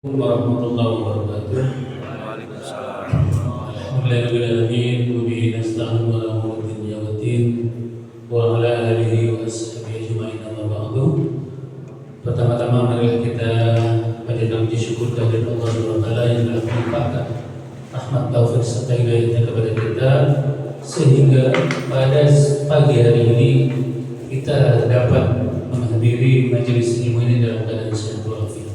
Warahmatullahi wabarakatuh. Waalaikumsalam. Alhamdulillahirabbil wa bihi nasta'inu ala umuri dunya waddin wa ala alihi wa ashabihi ajma'in amma ba'du. Pertama-tama marilah kita panjatkan puji syukur kehadirat Allah Subhanahu wa taala yang telah melimpahkan rahmat taufik serta hidayahnya kepada kita sehingga pada pagi hari ini kita dapat menghadiri majelis ilmu ini dalam keadaan sehat walafiat.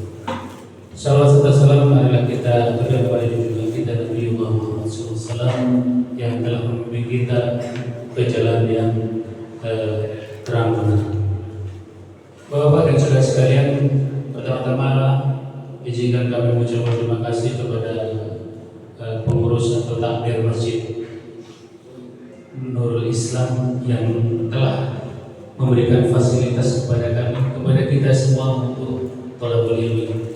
Salawat serta salam marilah kita berikan kepada junjungan kita Nabi Muhammad SAW yang telah membimbing kita ke jalan yang terang benar. Bapak dan saudara sekalian, pertama-tama izinkan kami mengucapkan terima kasih kepada pengurus atau takmir Masjid Nurul Islam yang telah memberikan fasilitas kepada kami, kepada kita semua untuk thalabul ilmi.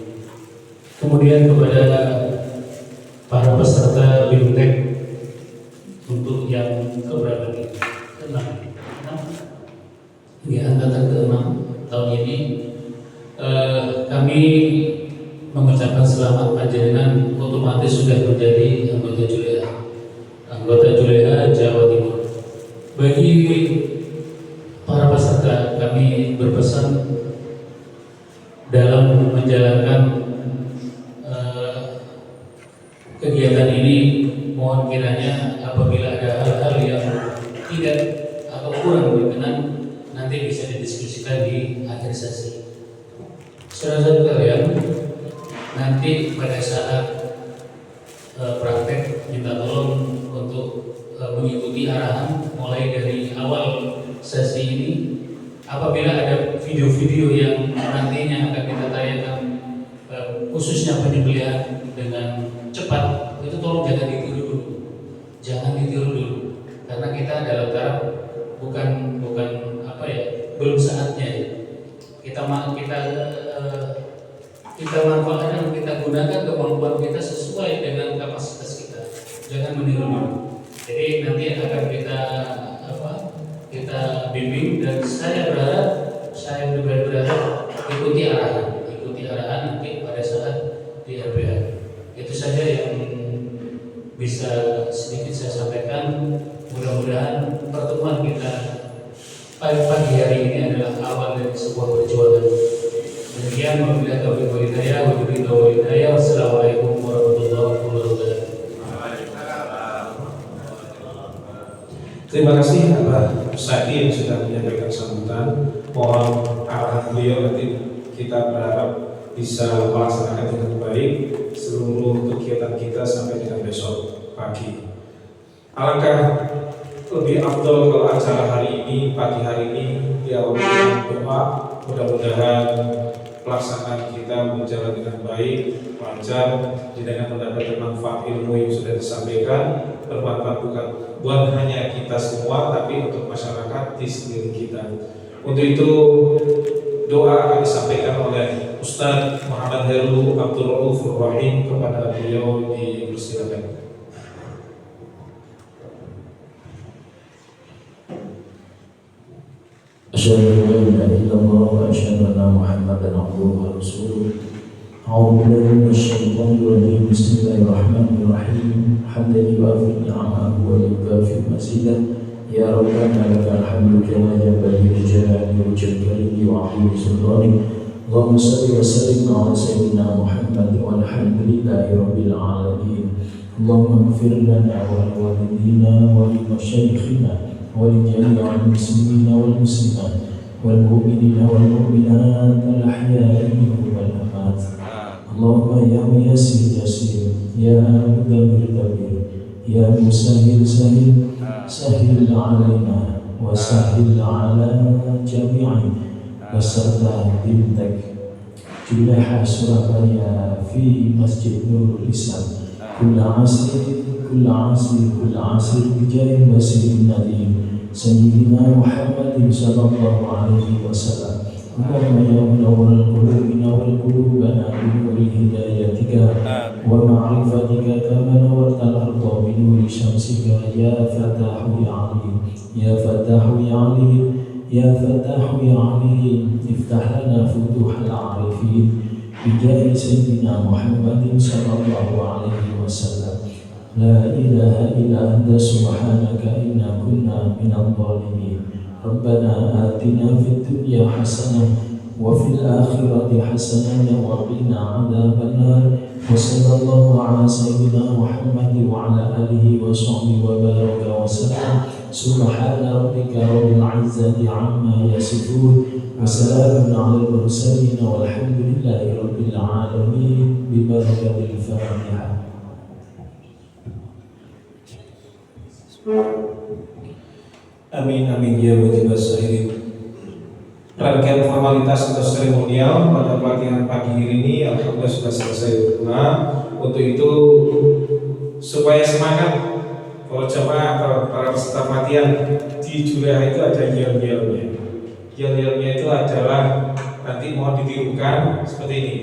Kemudian kepada para peserta BIMTEK untuk yang keberapa ini? Ke-6 di angkatan ke-6 tahun ini, kami mengucapkan selamat panjenengan otomatis sudah menjadi anggota Juleha Jawa Timur. Bagi para peserta kami berpesan dalam menjalankan kegiatan ini, mohon kiranya apabila ada hal-hal yang tidak atau kurang berkenan nanti bisa didiskusikan di akhir sesi. Saudara-saudara sekalian, nanti pada saat praktek minta tolong untuk mengikuti arahan mulai dari awal sesi ini. Apabila ada video-video yang nantinya akan kita tayangkan khususnya penyembelihan dengan cepat, itu tolong jangan ditiru dulu, karena kita dalam tahap bukan belum saatnya. Kita manfaatkan, kita gunakan kemampuan kita sesuai dengan kapasitas kita, jangan meniru dulu. Jadi nanti akan kita bimbing, dan saya berharap ikuti arahan nanti pada saat di RPH. Itu saja yang bisa sedikit saya sampaikan. Mudah-mudahan pertemuan kita pagi hari ini adalah awal dari sebuah perjuangan. Demikian, wabillahi taufiq wal hidayah. Wassalamualaikum warahmatullahi wabarakatuh. Terima kasih Abah Ustadi yang sudah menyampaikan sambutan. Mohon arahan beliau nanti kita berharap bisa melaksanakan dengan baik seluruh kegiatan kita sampai dengan besok pagi. Alangkah lebih afdol kalau acara hari ini, pagi hari ini diawali dengan doa. Mudah-mudahan pelaksanaan kita berjalan dengan baik, lancar, dengan mendapatkan manfaat ilmu yang sudah disampaikan, bermanfaat bukan hanya kita semua, tapi untuk masyarakat di sekeliling kita. Untuk itu doa akan disampaikan oleh Ustaz Muhammad Heru Abdul Rauf Rahim, kepada beliau dipersilakan. Asyhadu an la ilaha illallah wa asyhadu anna Muhammadan abduhu wa rasuluh. A'udzu billahi minasyaitonir rajim. Bismillahirrahmanirrahim. Hamdan yu'affi ni'amahu wa yukafi mazidah. Ya Rabbana lakal hamdu kama yanbaghi li jalali wajhika karimi wa 'azimi sultanik. Allahumma shalli wa sallim ala sayyidina Muhammad walhamdulillahi rabbil alamin. Allahumma ighfir lana wa li walidina wa li masyayikhina wa li jami'il muslimina wal muslimat wal mu'minina wal mu'minat al ahya'i minhum wal amwat. Allahumma ya muyassir yassir, ya mudabbir dabbir, ya musahhil sahhil, sahhil 'alaina wa sahhil 'ala jami'i beserta BIMTEK Juleha Surabaya fi Masjid Nurul Islam. Kulla asir bijahi wasirin nadim Sayyidina Muhammadin sallallahu alaihi wasallam. Allahumma ya munawwar qulubina wal qulubana bi nuri hidayatika wa ma'rifatika kama nawwartal arda bi nuri syamsika. Ya Fatahu ya Alim, ya Fatahu ya Alim, ya Fatahu ya Alim, iftah lana futuhal arifin بجاه سيدنا محمد صلى الله عليه وسلم. لا إله إلا أنت سبحانك إنا كنا من الظالمين. ربنا آتنا في الدنيا حسنة وفي الآخرة حسنة وقنا عذاب النار. وصلى الله على سيدنا محمد وعلى آله وصحبه وبارك وسلم. سبحان ربك رب العزة عما يصفون وسلام على المرسلين والحمد لله رب العالمين ببركة الفاتحة. Amin amin ya wajib sairin. Rangkaian formalitas atau seremonial pada pelatihan pagi ini alhamdulillah sudah selesai. Untuk itu supaya semangat para jemaah, para peserta pelatihan di Juleha itu ada yel-yelnya. Yel-yelnya itu adalah nanti mohon ditirukan seperti ini.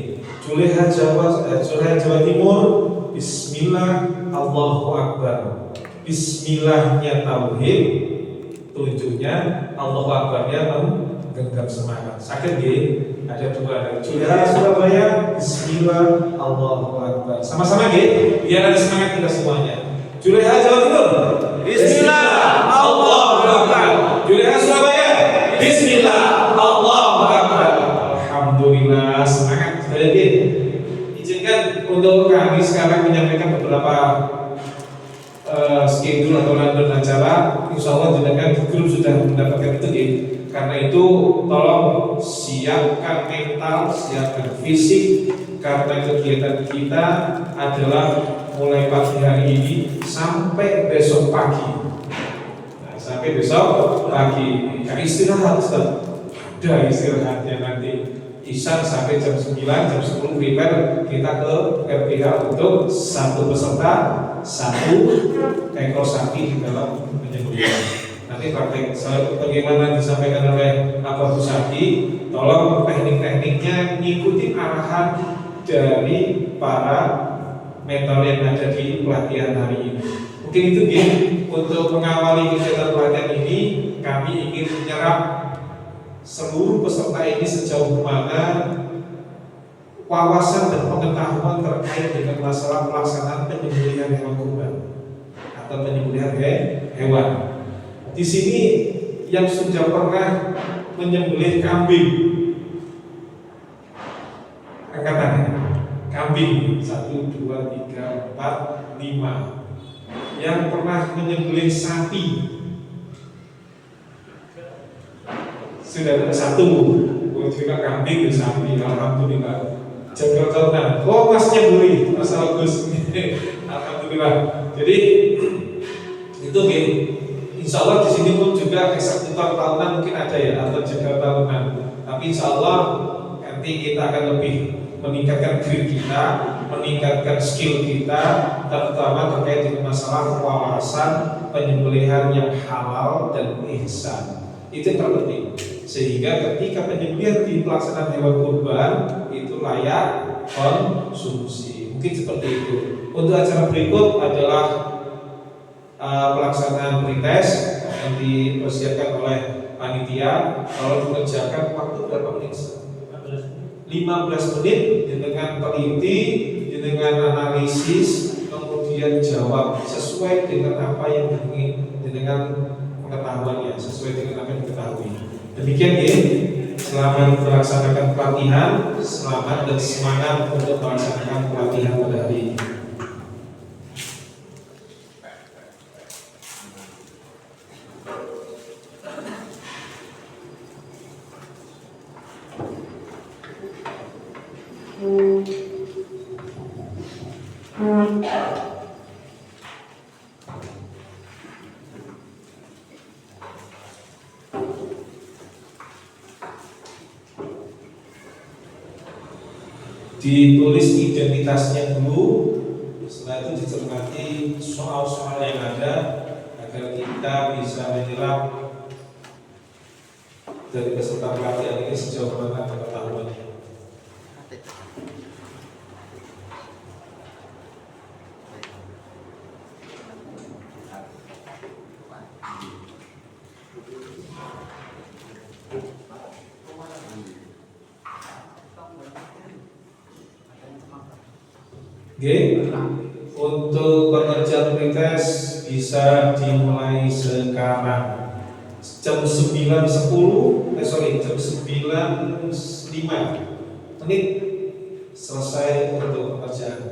Juleha Jawa Timur, Bismillah, Allahu Akbar. Bismillahnya tauhid, tujuhnya Allahu Akbarnya menggenggam semangat. Sakit ya? Ada dua. Juleha Surabaya, Bismillah, Allahu Akbar. Sama-sama ya? Biar ada semangat kita semuanya. Juleha Jawa Timur, Bismillah, Allahu Akbar. Juleha Surabaya, Bismillah, Allahu Akbar. Alhamdulillah, semangat. Sekali lagi, izinkan untuk kami sekarang menyampaikan beberapa schedule atau rundown acara. Insya Allah jenengan grup sudah mendapatkan itu ya. Karena itu tolong siapkan mental, siapkan fisik. Karena kegiatan kita adalah mulai pagi hari ini sampai besok pagi. Nah, sampai besok pagi. Yang istirahat, ada istirahatnya nanti. Isya sampai jam 9, jam 10 prepare kita ke RPH untuk satu peserta, satu ekor sapi di dalam penyembelihan. Nanti praktek bagaimana disampaikan oleh Abu Sapi, tolong teknik-tekniknya ngikutin arahan dari para mentor yang ada di pelatihan hari ini. Mungkin itu ya, untuk mengawali kegiatan pelatihan ini kami ingin menyerap seluruh peserta ini sejauh mana wawasan dan pengetahuan terkait dengan masalah pelaksanaan penyembelihan hewan kurban atau penyembelihan hewan. Di sini yang sudah pernah menyembelih kambing, angkat tangan. Kambing 1, 2, 3, 4, 5. Yang pernah menyembelih sapi sudah ada 1. Juga kambing dan sapi, alhamdulillah. Jagal tahunan. Oh, masnya buri, Mas Agus. Alhamdulillah. Jadi itu gini. Insya Allah di sini pun juga eksekutor tahunan mungkin ada ya, atau jagal tahunan. Tapi insya Allah nanti kita akan lebih meningkatkan grade kita, meningkatkan skill kita, terutama terkait dengan masalah wawasan penyembelihan yang halal dan ihsan. Itu yang terpenting. Sehingga ketika penyembelihan di pelaksanaan hewan kurban itu layak konsumsi. Mungkin seperti itu. Untuk acara berikut adalah pelaksanaan pretest yang dipersiapkan oleh panitia. Kalau dikerjakan waktu berapa menit? 15 menit dengan teliti, dengan analisis, kemudian jawab sesuai dengan apa yang ingin, dengan pengetahuannya, sesuai dengan apa yang diketahui. Demikian ya, selamat melaksanakan pelatihan, selamat dan semangat untuk melaksanakan pelatihan pada hari ini. Ditulis identitasnya dulu, setelah itu dicermati soal-soal yang ada agar kita bisa menyerap dari peserta pelatihan ini sejauh mana pengetahuannya. Oke, untuk pengerjaan pretest bisa dimulai sekarang jam 9.10, jam 9.05 menit selesai untuk pengerjaan.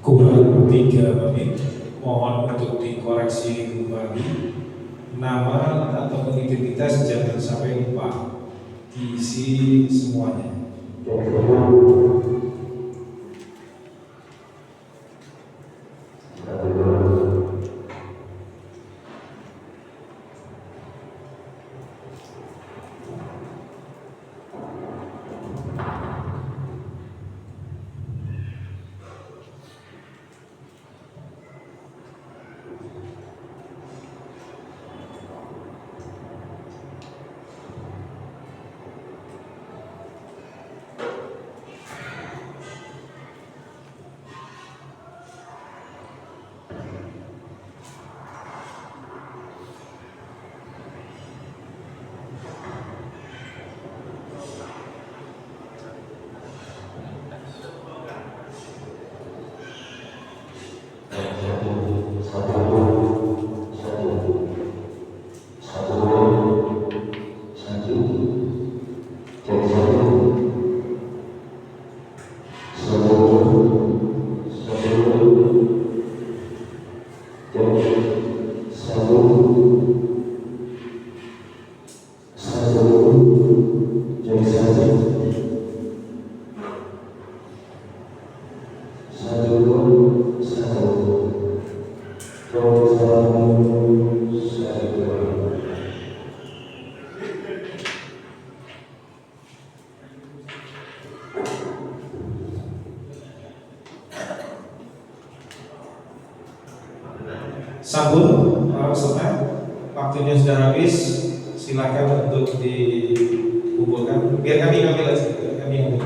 Kurang 3 menit, mohon untuk dikoreksi kembali. Nama atau identitas jangan sampai lupa, diisi semuanya. waktunya sudah habis, silakan untuk dikumpulkan. Biar kami ambil aja, biar kami ambil.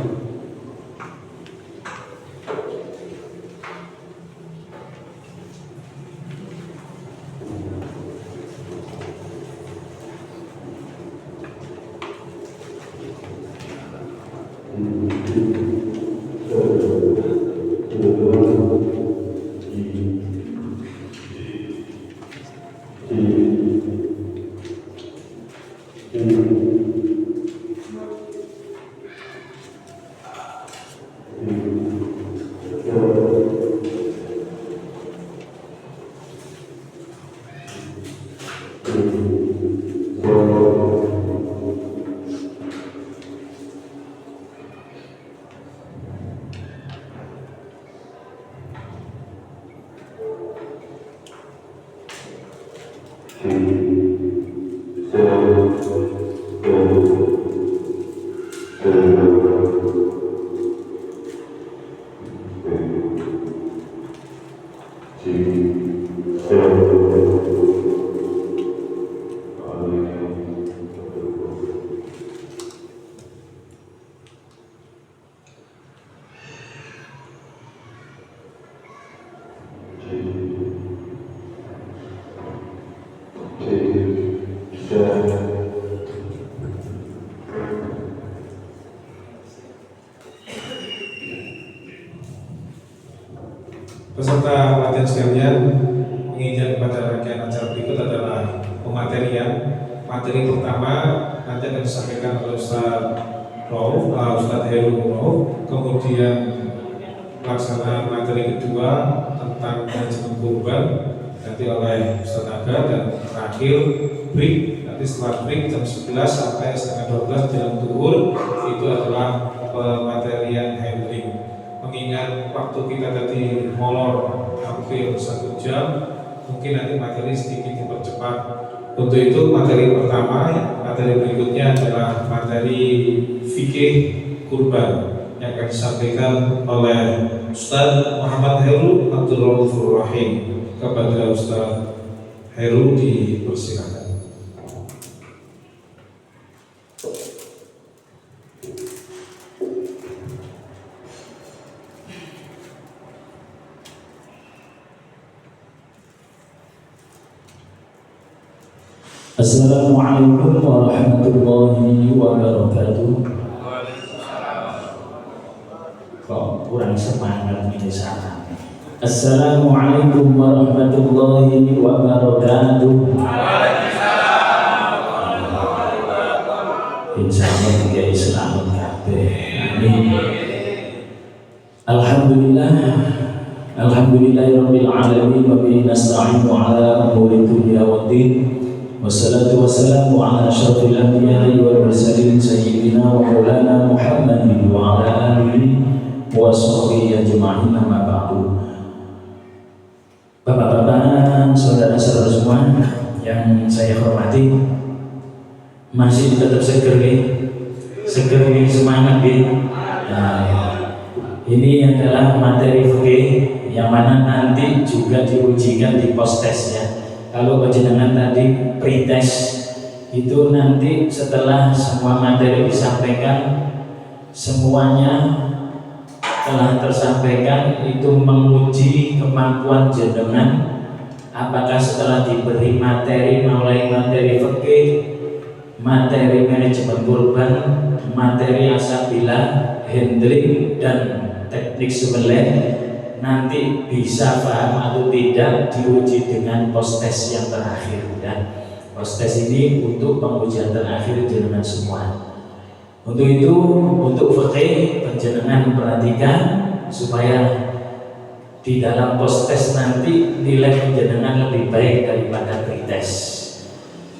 Peserta latihan sekalian, menginjak pada rangkaian acara berikut adalah pematerian. Materi pertama nanti akan disampaikan oleh Ustaz Heru Rauf. Kemudian pelaksanaan materi kedua tentang manajemen kurban nanti oleh Ustaz Aga, dan terakhir break. Nanti setelah break jam 11 sampai setengah 12 jam zuhur itu adalah pematerian handling. Mengingat waktu kita tadi molor hampir 1 jam, mungkin nanti materi sedikit dipercepat. Untuk itu materi pertama, materi berikutnya adalah materi fikih kurban yang akan disampaikan oleh Ustaz Muhammad Heru Abdul Raufur Rahim. Kepada Ustaz Heru dipersilakan. Assalamualaikum warahmatullahi wabarakatuh. Kok kurang semangat ini sana. Assalamualaikum warahmatullahi wabarakatuh. Insyaallah tiga Islam kabeh. Amin. Alhamdulillahirabbil alamin wa bihi nasta'inu ala umuri dunya waddin. Wassalatu wassalamu ala asyrafil anbiya'i wal mursalin sayyidina wa maulana Muhammadin wa ala alihi wa sahbihi ajma'in, amma ba'du. Bapak-bapak, saudara-saudara semua yang saya hormati, masih tetap seger semangat ini adalah materi fikih yang mana nanti juga diujikan di post-test ya. Kalau penjenengan tadi pretest itu nanti setelah semua materi disampaikan, semuanya telah tersampaikan, itu menguji kemampuan jenengan apakah setelah diberi materi mulai materi fikih, materi manajemen kurban, materi asabila, handling dan teknik sembelih nanti bisa paham atau tidak diuji dengan post-test yang terakhir ya. Post-test ini untuk pengujian terakhir jenengan semua. Untuk itu, untuk fikih penjenengan perhatikan supaya di dalam post-test nanti nilai penjenengan lebih baik daripada pretest.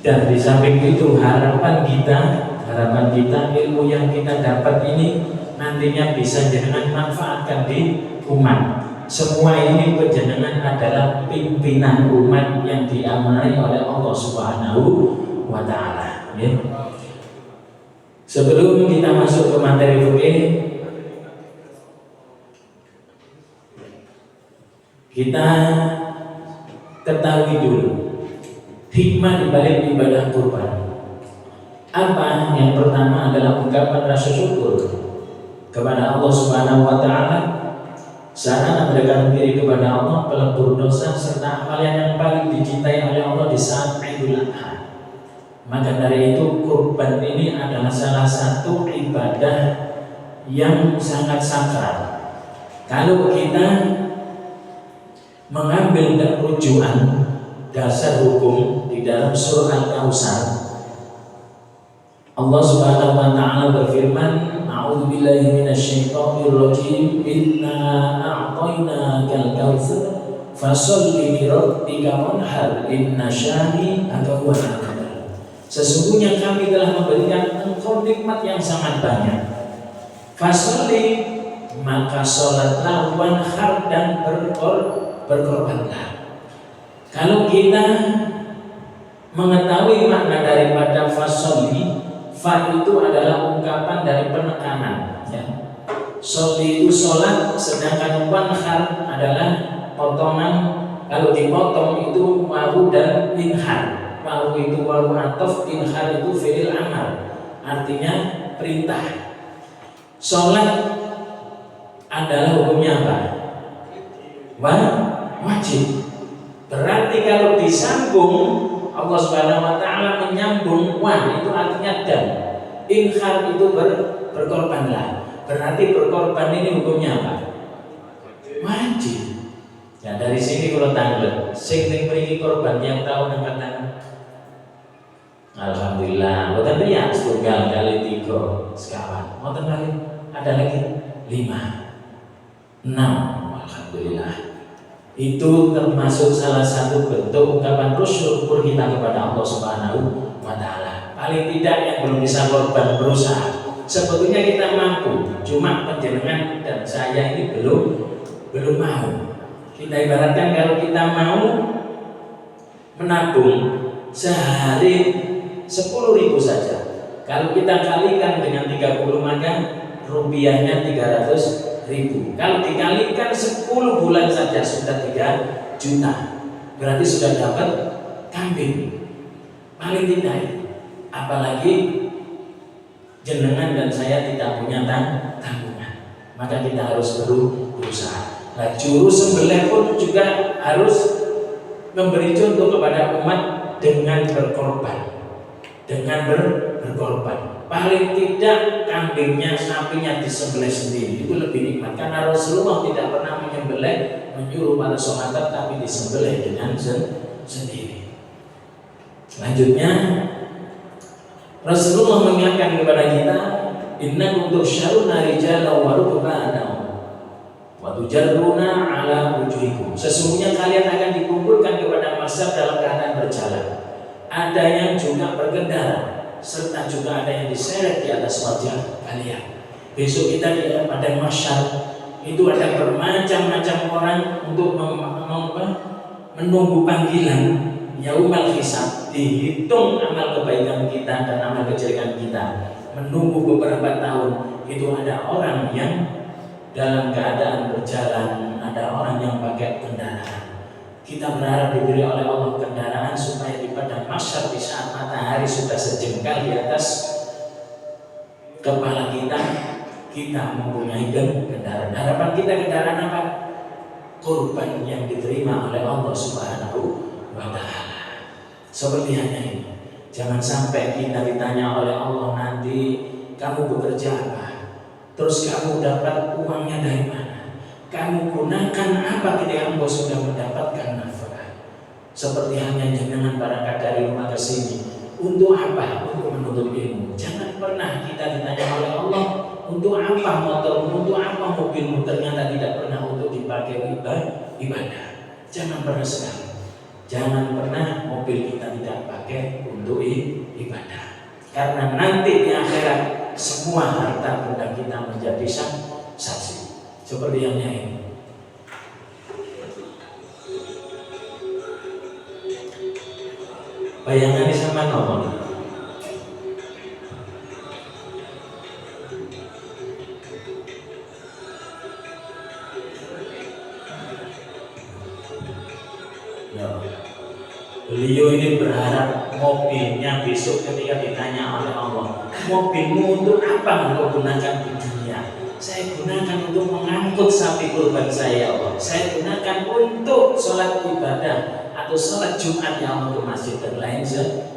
Dan di samping itu harapan kita ilmu yang kita dapat ini nantinya bisa jenengan manfaatkan di umat. Semua ini penjenengan adalah pimpinan umat yang diamanai oleh Allah Subhanahu wa Ta'ala ya. Sebelum kita masuk ke materi fikih, kita ketahui dulu hikmah dibalik ibadah kurban. Apa? Yang pertama adalah ungkapan rasa syukur kepada Allah Subhanahu wa taala, sarana mendekatkan diri kepada Allah, pelebur dosa, serta amalan yang paling dicintai oleh Allah di saat Idul Adha. Maka dari itu kurban ini adalah salah satu ibadah yang sangat sakral. Kalau kita mengambil rujukan dasar hukum di dalam surah Al-Kautsar, Allah Subhanahu wa taala berfirman, "A'udzubillahi minasyaitonir rajim. Inna a'tainakal kautsar fasholli li rabbika wanhar inna syani'aka huwal abtar." Sesungguhnya kami telah memberikan engkau nikmat yang sangat banyak. Fasholli, maka sholatlah, wanhar, dan berkorbanlah. Kalau kita mengetahui makna daripada fasholli, fa itu adalah ungkapan dari penekanan, ya. Sholli itu sholat, sedangkan wanhar adalah potongan. Kalau dipotong itu wawu dan inhar. Wawu itu wawu ataf, inhar itu fi'il amal, artinya perintah. Sholat adalah hukumnya apa? Wajib. Berarti kalau disambung, Allah Subhanahu wa taala menyambung wa itu artinya dan, inhar itu berkorbanlah. Berarti berkorban ini hukumnya apa? Wajib. Ya, dari sini kalau tanglet sing ning mriki korban yang tahu nang kata alhamdulillah. Boten riya setunggal kali 3 sekawan. Boten kali ada lagi 5 6. Alhamdulillah. Itu termasuk salah satu bentuk ungkapan syukur kita kepada Allah Subhanahu wa taala. Paling tidak yang belum bisa korban berusaha. Sebetulnya kita mampu, cuma panjenengan dan saya ini belum mau. Kita ibaratkan kalau kita mau menabung sehari 10.000 saja. Kalau kita kalikan dengan 30 maka rupiahnya 300.000. Kalau dikalikan 10 bulan saja sudah 3 juta. Berarti sudah dapat kambing. Paling tidak. Apalagi jenengan dan saya tidak punya tanggungan. Maka kita harus berusaha. Nah, juru sembelih pun juga harus memberi contoh kepada umat dengan berkorban. Dengan berkorban. Paling tidak kambingnya, sapinya disembelih sendiri, itu lebih nikmat. Karena Rasulullah tidak pernah menyuruh para sahabat, tapi disembelih dengan sendiri. Selanjutnya Rasulullah mengingatkan kepada kita, innakum tusyaruna rijalan wa rukbanan wa tujarruna ala wujuhikum. Sesungguhnya kalian akan dikumpulkan kepada masyarakat dalam keadaan berjalan. Ada yang juga berkendara, serta juga ada yang diseret di atas wajah kalian. Besok kita di padang mahsyar itu ada bermacam-macam orang untuk menunggu panggilan yaumal hisab, dihitung amal kebaikan kita dan amal kejelekan kita. Menunggu beberapa tahun itu ada orang yang dalam keadaan berjalan, ada orang yang pakai kendaraan. Kita berharap diberi oleh Allah kendaraan supaya di padang mahsyar di saat matahari sudah sejengkal di atas kepala kita mempunyai kendaraan. Harapan kita kendaraan apa? Kurban yang diterima oleh Allah Subhanahu wa taala. Seperti hanya ini. Jangan sampai kita ditanya oleh Allah nanti, kamu bekerja apa? Terus kamu dapat uangnya dari mana? Kamu gunakan apa ketika engkau sudah mendapatkan nafkah? Seperti hanya jangan barangkali dari rumah ke sini. Untuk apa? Untuk menuntut ilmu. Jangan pernah kita ditanya oleh Allah, untuk apa motormu, untuk apa mobilmu, ternyata tidak pernah untuk dipakai ibadah. Jangan pernah sekali. Jangan pernah mobil kita tidak pakai untuk ibadah. Karena nanti di akhirat semua harta benda kita menjadi saksi. Seperti yang ini. Bayangannya sama nomor. Beliau ini berharap mobilnya besok ketika ditanya oleh Allah, mobilmu untuk apa engkau gunakan di dunia? Saya gunakan untuk mengangkut sapi kurban saya, Allah. Saya gunakan untuk sholat ibadah atau sholat Jumat yang untuk masjid dan lain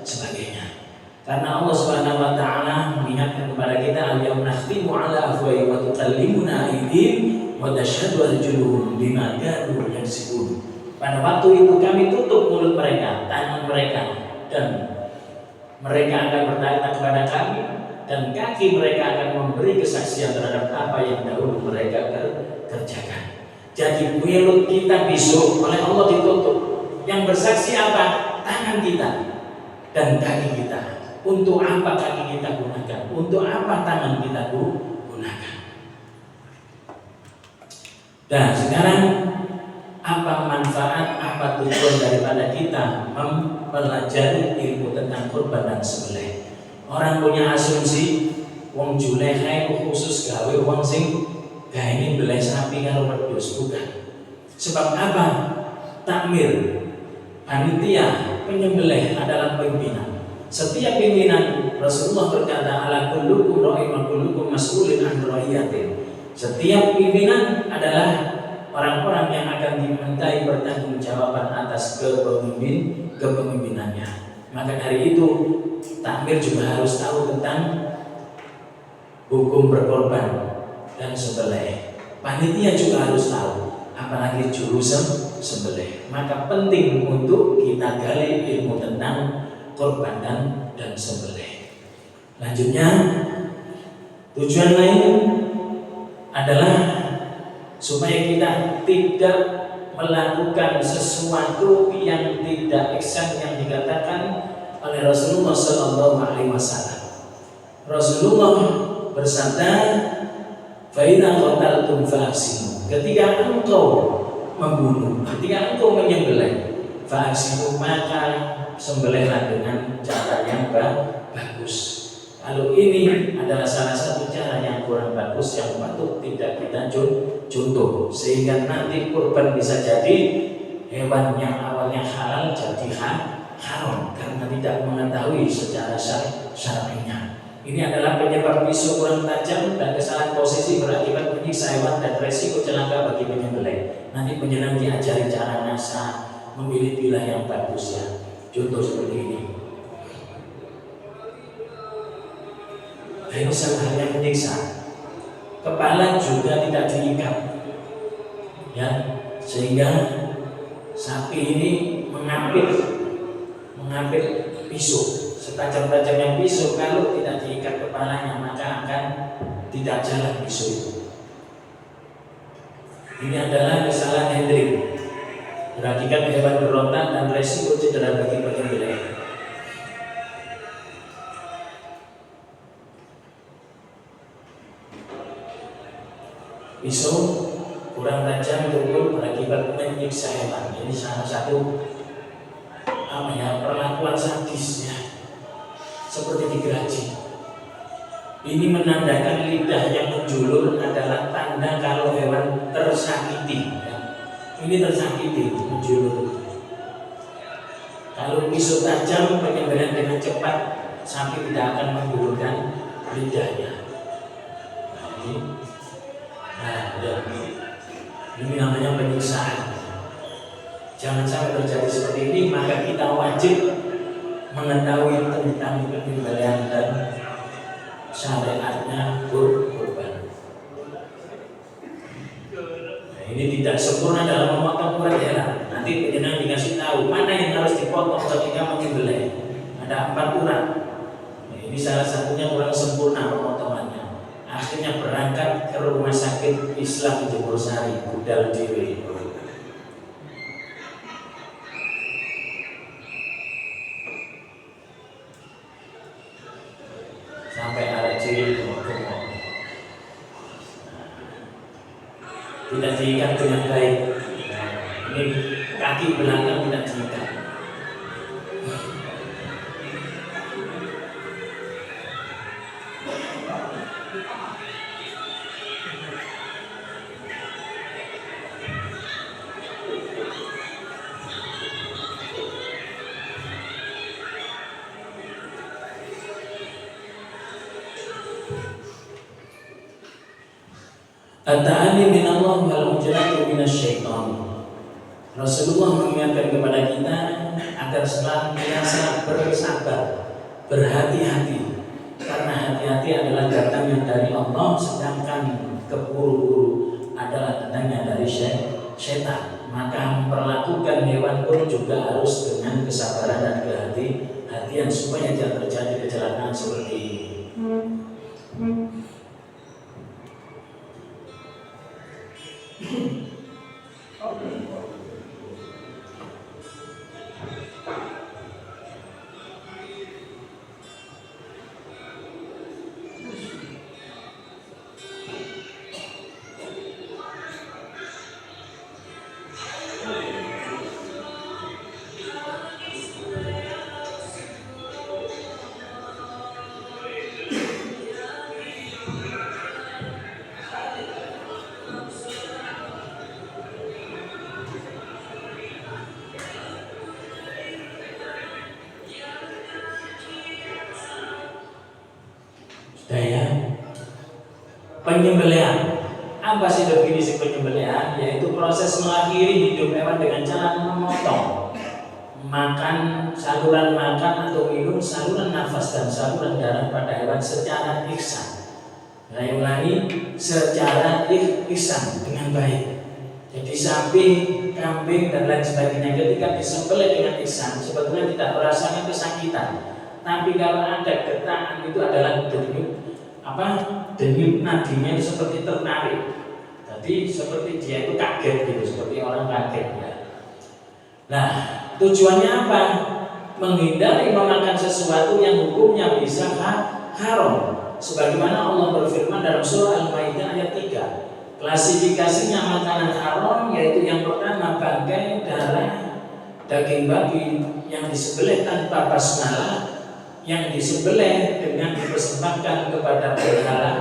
sebagainya. Karena Allah Subhanahu wa taala mengingatkan kepada kita, al-yauma nakhtimu ala afwahihim wa tukallimuna aydihim wa tashhadu arjuluhum bima kanu yaksibun. Pada waktu itu kami tutup mulut mereka, tangan mereka, dan mereka akan bertanya kepada kami, dan kaki mereka akan memberi kesaksian terhadap apa yang dahulu mereka kerjakan. Jadi mulut kita besok oleh Allah ditutup. Yang bersaksi apa? Tangan kita dan kaki kita. Untuk apa kaki kita gunakan? Untuk apa tangan kita gunakan? Dan sekarang apa manfaat, apa tujuan daripada kita mempelajari ilmu tentang kurban dan sembelih? Orang punya asumsi wong Juleha itu khusus gawe wong sing gawe beleh sapi karo wedhus, bukan. Sebab apa? Takmir, panitia, penyembelih adalah pimpinan. Setiap pimpinan, Rasulullah berkata, ala kullukum ra'in wa kullukum mas'ulun an ra'iyatin. Setiap pimpinan adalah orang-orang yang akan dimintai pertanggungjawaban atas kepemimpinannya. Maka dari itu takmir juga harus tahu tentang hukum berkorban dan sembelih. Panitia juga harus tahu, apalagi juru sembelih. Maka penting untuk kita gali ilmu tentang korban dan sembelih. Lanjutnya, tujuan lain adalah supaya kita tidak melakukan sesuatu yang tidak ihsan yang dikatakan oleh Rasulullah Sallallahu Alaihi Wasallam. Rasulullah bersabda, "Faina qataltum fa'asimu." Ketika engkau membunuh, ketika engkau menyembelih, fa'asimu, maka sembelihlah dengan cara yang bagus. Kalau ini adalah salah satu cara yang kurang bagus yang patut tidak kita contoh, sehingga nanti kurban bisa jadi hewan yang awalnya halal jadi haram karena tidak mengetahui secara syar'inya. Ini adalah penyebab pisau kurang tajam dan kesalahan posisi berakibat menyiksa hewan dan resiko celaka bagi penyembelih. Nanti penjenengan diajari cara ngasah, memilih pilah yang bagus ya. Contoh seperti ini. Ini sama halnya menyiksa. Kepala juga tidak diikat, ya, sehingga sapi ini mengambil pisau, setajam-tajamnya pisau. Kalau tidak diikat kepalanya maka akan tidak jalan pisau itu. Ini adalah kesalahan hendrik, berakibat hewan berontak dan resiko cedera bagi penyembelih. Pisau kurang tajam betul berakibat menyiksa hewan. Ini salah satu perlakuan sadisnya, seperti digergaji. Ini menandakan lidah yang menjulur adalah tanda kalau hewan tersakiti. Ya. Ini tersakiti, menjulur. Kalau pisau tajam, penyembelihan dengan cepat, sapi tidak akan menjulurkan lidahnya. Ini namanya penyiksaan. Jangan sampai terjadi seperti ini, maka kita wajib mengetahui tentang penyembelihan dan syariatnya kurban. Nah, ini tidak sempurna dalam memotong urat hewan. Nanti penjenengan dikasih tahu mana yang harus dipotong ketika menyembelih. Ada 4 urat. Nah, ini salah satunya kurang sempurna pemotongannya. Akhirnya berangkat ke rumah sakit Islam Jemur Sari, budal diri. Sampai ada ciri gemuk-gemuk. Tidak diikat dengan baik. Ini kaki belakang tidak diikat. At-ta'ani minallah wal ujratu minasyaitan. Rasulullah mengingatkan kepada kita agar senantiasa bersabar, berhati-hati, karena hati-hati adalah datangnya dari Allah, sedangkan keburu-buru adalah datangnya dari syaitan. Maka memperlakukan hewan pun juga harus dengan kesabaran dan kehati-hatian supaya tidak terjadi kecelakaan seperti ini. Penyembelihan. Apa sih definisi penyembelihan? Yaitu proses mengakhiri hidup hewan dengan cara memotong, makan, saluran makan atau minum, saluran nafas dan saluran darah pada hewan secara ihsan. Saya ulangi, secara ihsan dengan baik. Jadi sapi, kambing dan lain sebagainya ketika disembelih dengan ihsan sebetulnya tidak merasakan kesakitan. Tapi kalau ada getaran itu adalah denyut nadinya itu seperti tertarik. Jadi seperti dia itu kaget gitu, seperti orang kaget ya. Nah, tujuannya apa? Menghindari memakan sesuatu yang hukumnya bisa haram. Sebagaimana Allah berfirman dalam surah Al-Maidah ayat 3. Klasifikasinya makanan haram yaitu yang pertama bangkai, darah, daging babi yang disembelih tanpa basmalah, yang disembelih dengan dipersembahkan kepada berhala,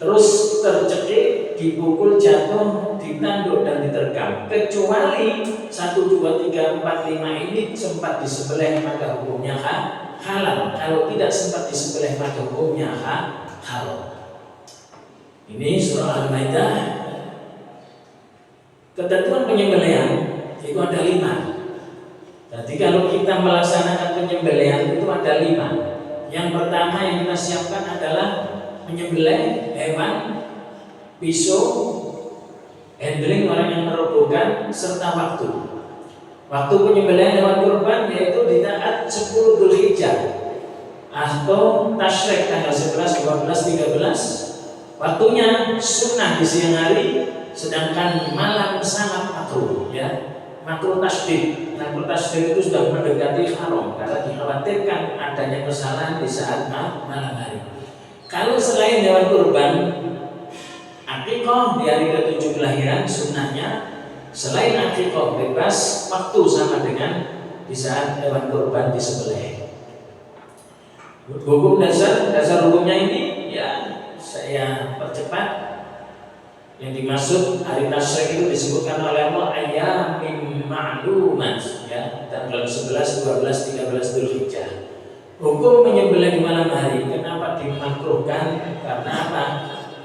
terus tercekik, dipukul, jatuh, ditanduk dan diterkam, kecuali 1, 2, 3, 4, 5 ini sempat disembelih maka hukumnya halal. Kalau tidak sempat disembelih maka hukumnya halal. Ini surah Al-Maidah. Ketentuan penyembelihan itu ada 5. Jadi kalau kita melaksanakan penyembelihan itu ada 5. Yang pertama yang kita siapkan adalah menyembelih hewan, pisau, handling orang yang merobohkan, serta waktu. Waktu penyembelihan hewan kurban yaitu di saat 10 Dzulhijjah atau Tasyrik tanggal 11, 12, 13. Waktunya sunnah di siang hari, sedangkan malam sangat makruh ya. Makruh tasdid. Makruh tasdid itu sudah mendekati haram karena dikhawatirkan adanya kesalahan di saat malam hari. Kalau selain hewan kurban, akikah di hari ke-7 kelahiran sunnahnya, selain akikah bebas waktu sama dengan di saat hewan kurban disembelih. Hukum dasar hukumnya ini ya saya percepat. Yang dimaksud hari tasyrik itu disebutkan oleh Allah ayyamin ma'lumat ya, tanggal 11, 12, 13 Dzulhijjah. Hukum menyembelih di malam hari kenapa dimakruhkan? Karena apa?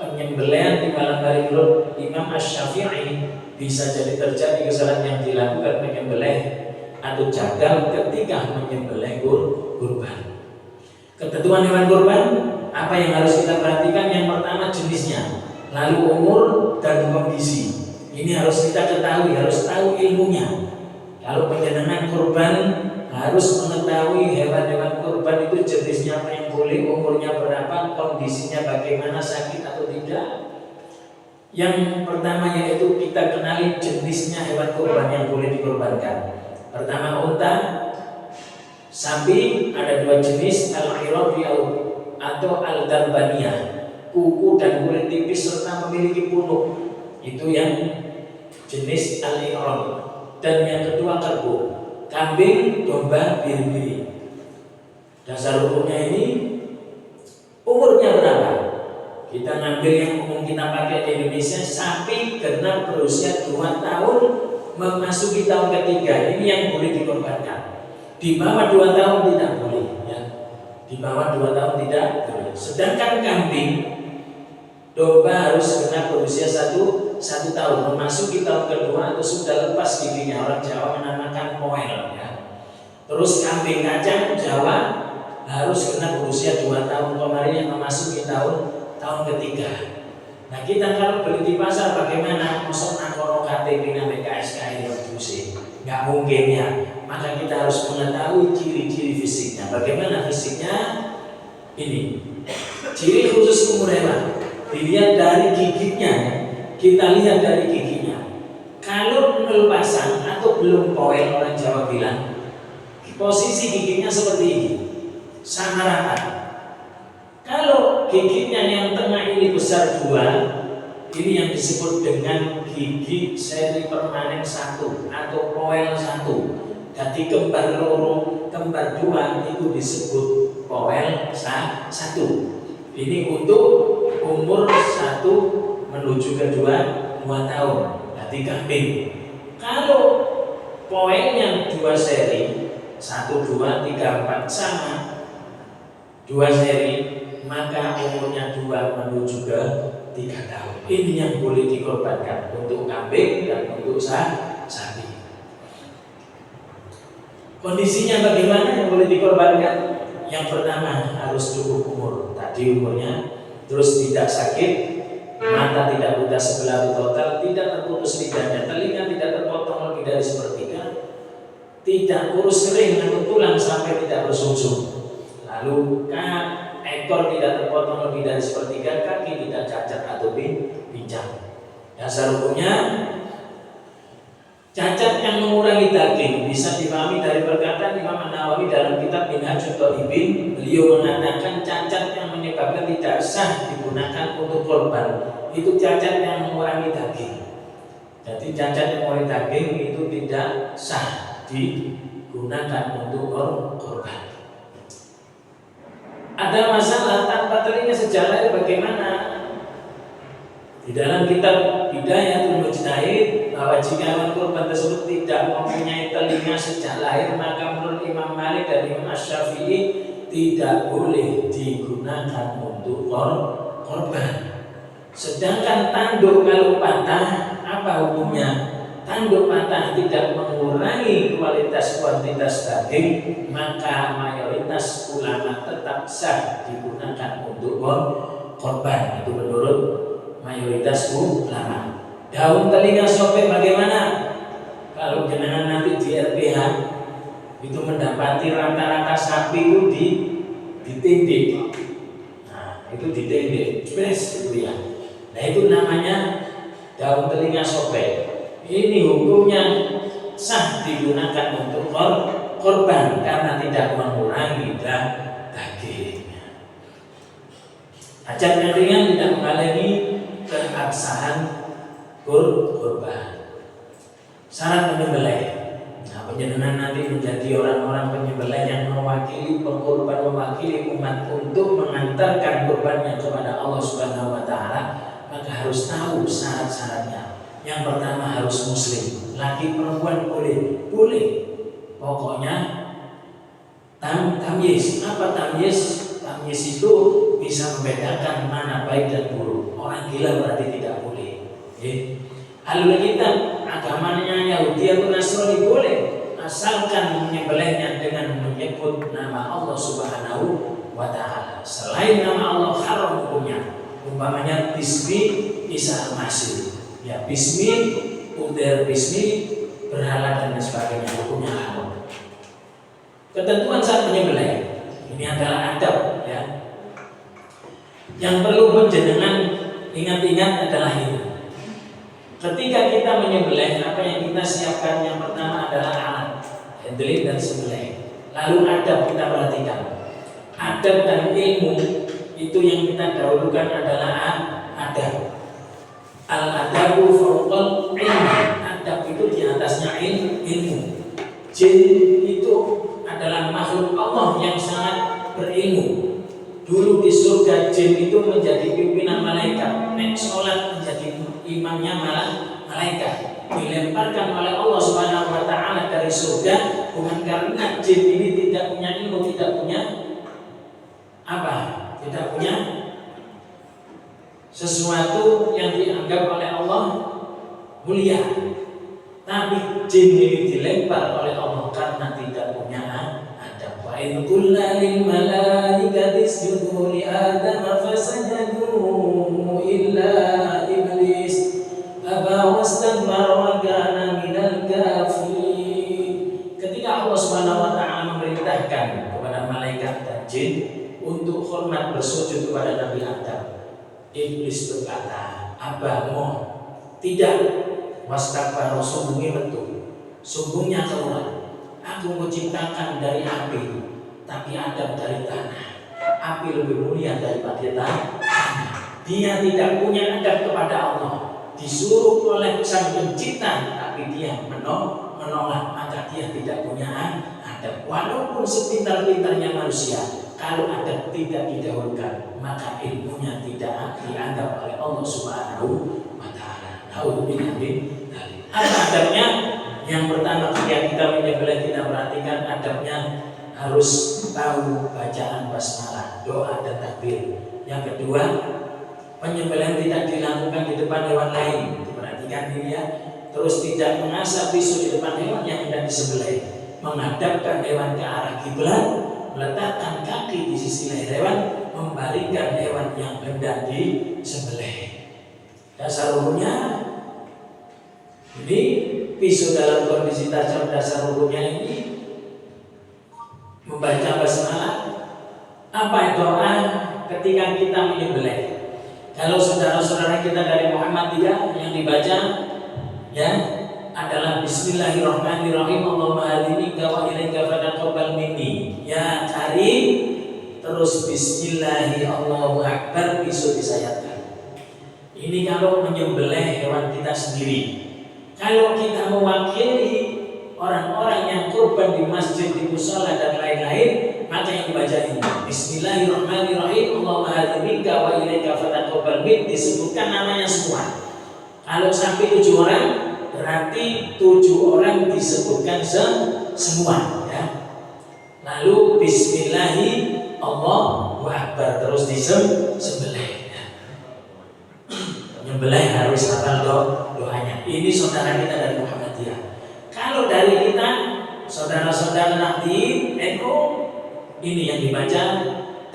Penyembelihan di malam hari menurut Imam Asy-Syafi'i bisa jadi terjadi kesalahan yang dilakukan penyembelih atau jagal ketika menyembelih kurban. Ketentuan hewan kurban apa yang harus kita perhatikan? Yang pertama jenisnya, lalu umur dan kondisi. Ini harus kita ketahui, harus tahu ilmunya. Kalau penjenengan kurban harus mengetahui hewan-hewan kurban itu jenisnya apa yang boleh, umurnya berapa, kondisinya bagaimana, sakit atau tidak. Yang pertama yaitu kita kenali jenisnya hewan kurban yang boleh dikorbankan. Pertama unta, sapi ada 2 jenis, al-irabiyah atau al-darbaniyah, kuku dan kulit tipis serta memiliki punuk. Itu yang jenis al-irab. Dan yang kedua kerbau, kambing, domba, biri-biri. Dasar hukumnya ini umurnya berapa? Kita ngambil yang umum kita pakai di Indonesia, sapi genap berusia 2 tahun memasuki tahun ketiga. Ini yang boleh dikorbankan. Di bawah 2 tahun tidak boleh ya. Di bawah 2 tahun tidak boleh. Sedangkan kambing Domba harus genap berusia satu tahun, memasuki tahun kedua atau sudah lepas giginya. Orang Jawa menamakan poel ya. Terus kambing kacang Jawa harus genap berusia 2 tahun, kemarin yang memasuki tahun ketiga. Nah kita kalau beli di pasar bagaimana? Masa nakoro KTP dan BKSK ini nggak mungkin ya. Maka kita harus mengetahui ciri-ciri fisiknya. Bagaimana fisiknya? Ini ciri khusus umur hewan. Dilihat dari giginya, kita lihat dari giginya. Kalau nol pasang atau belum poel, orang Jawa bilang, posisi giginya seperti ini, sama rata. Kalau giginya yang tengah ini besar 2, ini yang disebut dengan gigi seri permanen 1 atau poel 1. Jadi kembar loro, kembar 2 itu disebut poel 1. Ini untuk umur 1 menuju ke 2 tahun. Jadi kambing. Kalau poelnya 2 seri, 1, 2, 3, 4 sama 2 seri, maka umurnya 2 menuju ke 3 tahun. Ini yang boleh dikorbankan untuk kambing dan untuk sapi. Kondisinya bagaimana yang boleh dikorbankan? Yang pertama harus cukup umur, tadi umurnya, terus tidak sakit, mata tidak buta sebelah total, tidak terputus lidahnya, telinga tidak terpotong lebih dari sepertiga, tidak kurus kering atau tulang sampai tidak bersungsung, lalu ekor tidak terpotong lebih dari sepertiga, kaki tidak cacat atau pincang. Dasar hukumnya cacat yang mengurangi daging bisa dipahami dari perkataan Imam An-Nawawi dalam kitab Minhajul Talibin. Beliau mengatakan cacat yang menyebabkan tidak sah digunakan untuk korban itu cacat yang mengurangi daging. Jadi cacat yang mengurangi daging itu tidak sah digunakan untuk korban. Ada masalah tanpa telinga sejak lahir bagaimana? Di dalam kitab Hidayatul Mujtahid bahwa jika hewan kurban tersebut tidak mempunyai telinga sejak lahir, maka menurut Imam Malik dan Imam Asy-Syafi'i tidak boleh digunakan untuk korban. Sedangkan tanduk kalau patah, apa hukumnya? Tanduk patah tidak mengurangi kuantitas daging, maka mayoritas ulama tetap sah digunakan untuk korban. Itu menurut mayoritas ulama. Daun telinga sobek bagaimana? Kalau jenengan nanti di RPH itu mendapati rata-rata sapi itu ditindik. Nah, itu ditindik, itu ya. Nah, itu namanya daun telinga sobek. Ini hukumnya sah digunakan untuk korban karena tidak mengurangi daging. Cacat yang ringan tidak menghalangi keabsahan kurban. Syarat penyembelih. Nah, penjenengan nanti menjadi orang-orang penyembelih yang mewakili pengkorban, mewakili umat untuk mengantarkan kurbannya kepada Allah Subhanahu wa taala, maka harus tahu syarat-syaratnya. Yang pertama harus muslim. Laki perempuan boleh. Pokoknya tamyiz. Apa tamyiz? Tamyiz itu bisa membedakan mana baik dan buruk. Orang gila berarti tidak boleh. Ahlul kitab agamanya Yahudi atau Nasrani boleh, asalkan menyembelihnya dengan menyebut nama Allah Subhanahu wa taala. Selain nama Allah haram hukumnya. Umpamanya bismi Isa al-Masih. Ya bismi, uder bismi, berhala dan sebagainya, hukumnya haram. Ketentuan saat menyembelih ini adalah adab ya. Yang perlu penjenengan ingat-ingat adalah ini. Ketika kita menyembelih, apa yang kita siapkan? Yang pertama adalah alat, handling dan sembelih. Lalu adab kita perhatikan. Adab dan ilmu itu yang kita dahulukan adalah adab. Al-adabu fawqal ilmu. Adab itu di atasnya ilmu. Jin itu adalah makhluk Allah yang sangat berilmu. Dulu di surga jin itu menjadi pimpinan malaikat. Nek sholat menjadi imamnya malaikat. Dilemparkan oleh Allah Subhanahu wa taala dari surga bukan karena jin ini tidak punya ilmu, tidak punya apa? Tidak punya sesuatu yang dianggap oleh Allah mulia, tapi jin ini dilempar oleh Allah karena tidak punya adab. Wa in qulna lil malaikati isjudu li Adam fasajadu illa iblis aba wastakbara wa kana minal kafirin. Ketika Allah Subhanahu wa taala memerintahkan kepada malaikat dan jin untuk hormat bersujud kepada Nabi Adam, iblis berkata, "Abamu tidak." Wastakbara, sungguhnya betul, sungguhnya keluar. Aku menciptakan dari api, tapi Adam dari tanah. Api lebih mulia daripada tanah. Dia tidak punya adab kepada Allah. Disuruh oleh Sang Pencipta, tapi dia menolak, maka dia tidak punya adab. Walaupun sepintar-pintarnya manusia, kalau adab tidak didahulukan, maka ilmunya tidak dianggap oleh Allah Subhanahu wa taala. Apa adabnya? Yang pertama, ketika kita menyembelih, kita perhatikan adabnya harus tahu bacaan basmalah, doa dan takbir. Yang kedua, penyembelihan tidak dilakukan di depan hewan lain. Diperhatikan ini ya. Terus tidak mengasah pisau di depan hewan yang hendak disembelih. Menghadapkan hewan ke arah kiblat, meletakkan kaki di sisi leher hewan, membaringkan hewan yang hendak disembelih. Dasar hukumnya ini pisau dalam kondisi tajam. Dasar hukumnya ini membaca basmalah. Apa doa ketika kita menyembelih? Kalau saudara-saudara kita dari Muhammadiyah yang dibaca ya adalah Bismillahirrahmanirrahim. Allahumma hadini wa ilaika fataqabbal minni ya karim. Terus Bismillahirrahmanirrahim, Allahu akbar, pisau disayatkan. Ini kalau menyembelih hewan kita sendiri. Kalau kita mewakili orang-orang yang kurban di masjid, di mushola dan lain-lain, maka yang dibaca ini Bismillahirrahmanirrahim, Allahumma hadimika wa ilaika fataqabbal min, disebutkan namanya semua. Kalau sampai 7 orang, berarti 7 orang disebutkan semua ya. Lalu Bismillahirrahmanirrahim, Allahu akbar, terus disembelih. Menyembelih harus hafal doanya. Ini saudara kita dari Muhammadiyah. Kalau dari kita, saudara-saudara Nahdien, NU, ini yang dibaca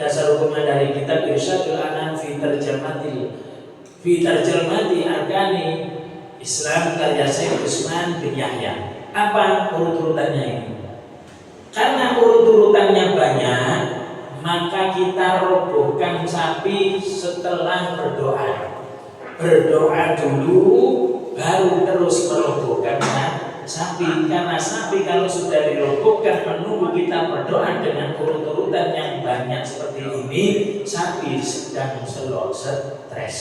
dasar hukumnya dari kitab Irsyadul Anam fi Tarjamati Arkani Islam karya Syekh Utsman bin Yahya. Apa urut-urutannya ini? Karena urut-urutannya banyak, maka kita robohkan sapi setelah berdoa. Berdoa dulu, baru terus merobohkan sapi. Karena sapi kalau sudah dirobohkan, menunggu kita berdoa dengan urut-urutan yang banyak seperti ini, sapi sedang stres,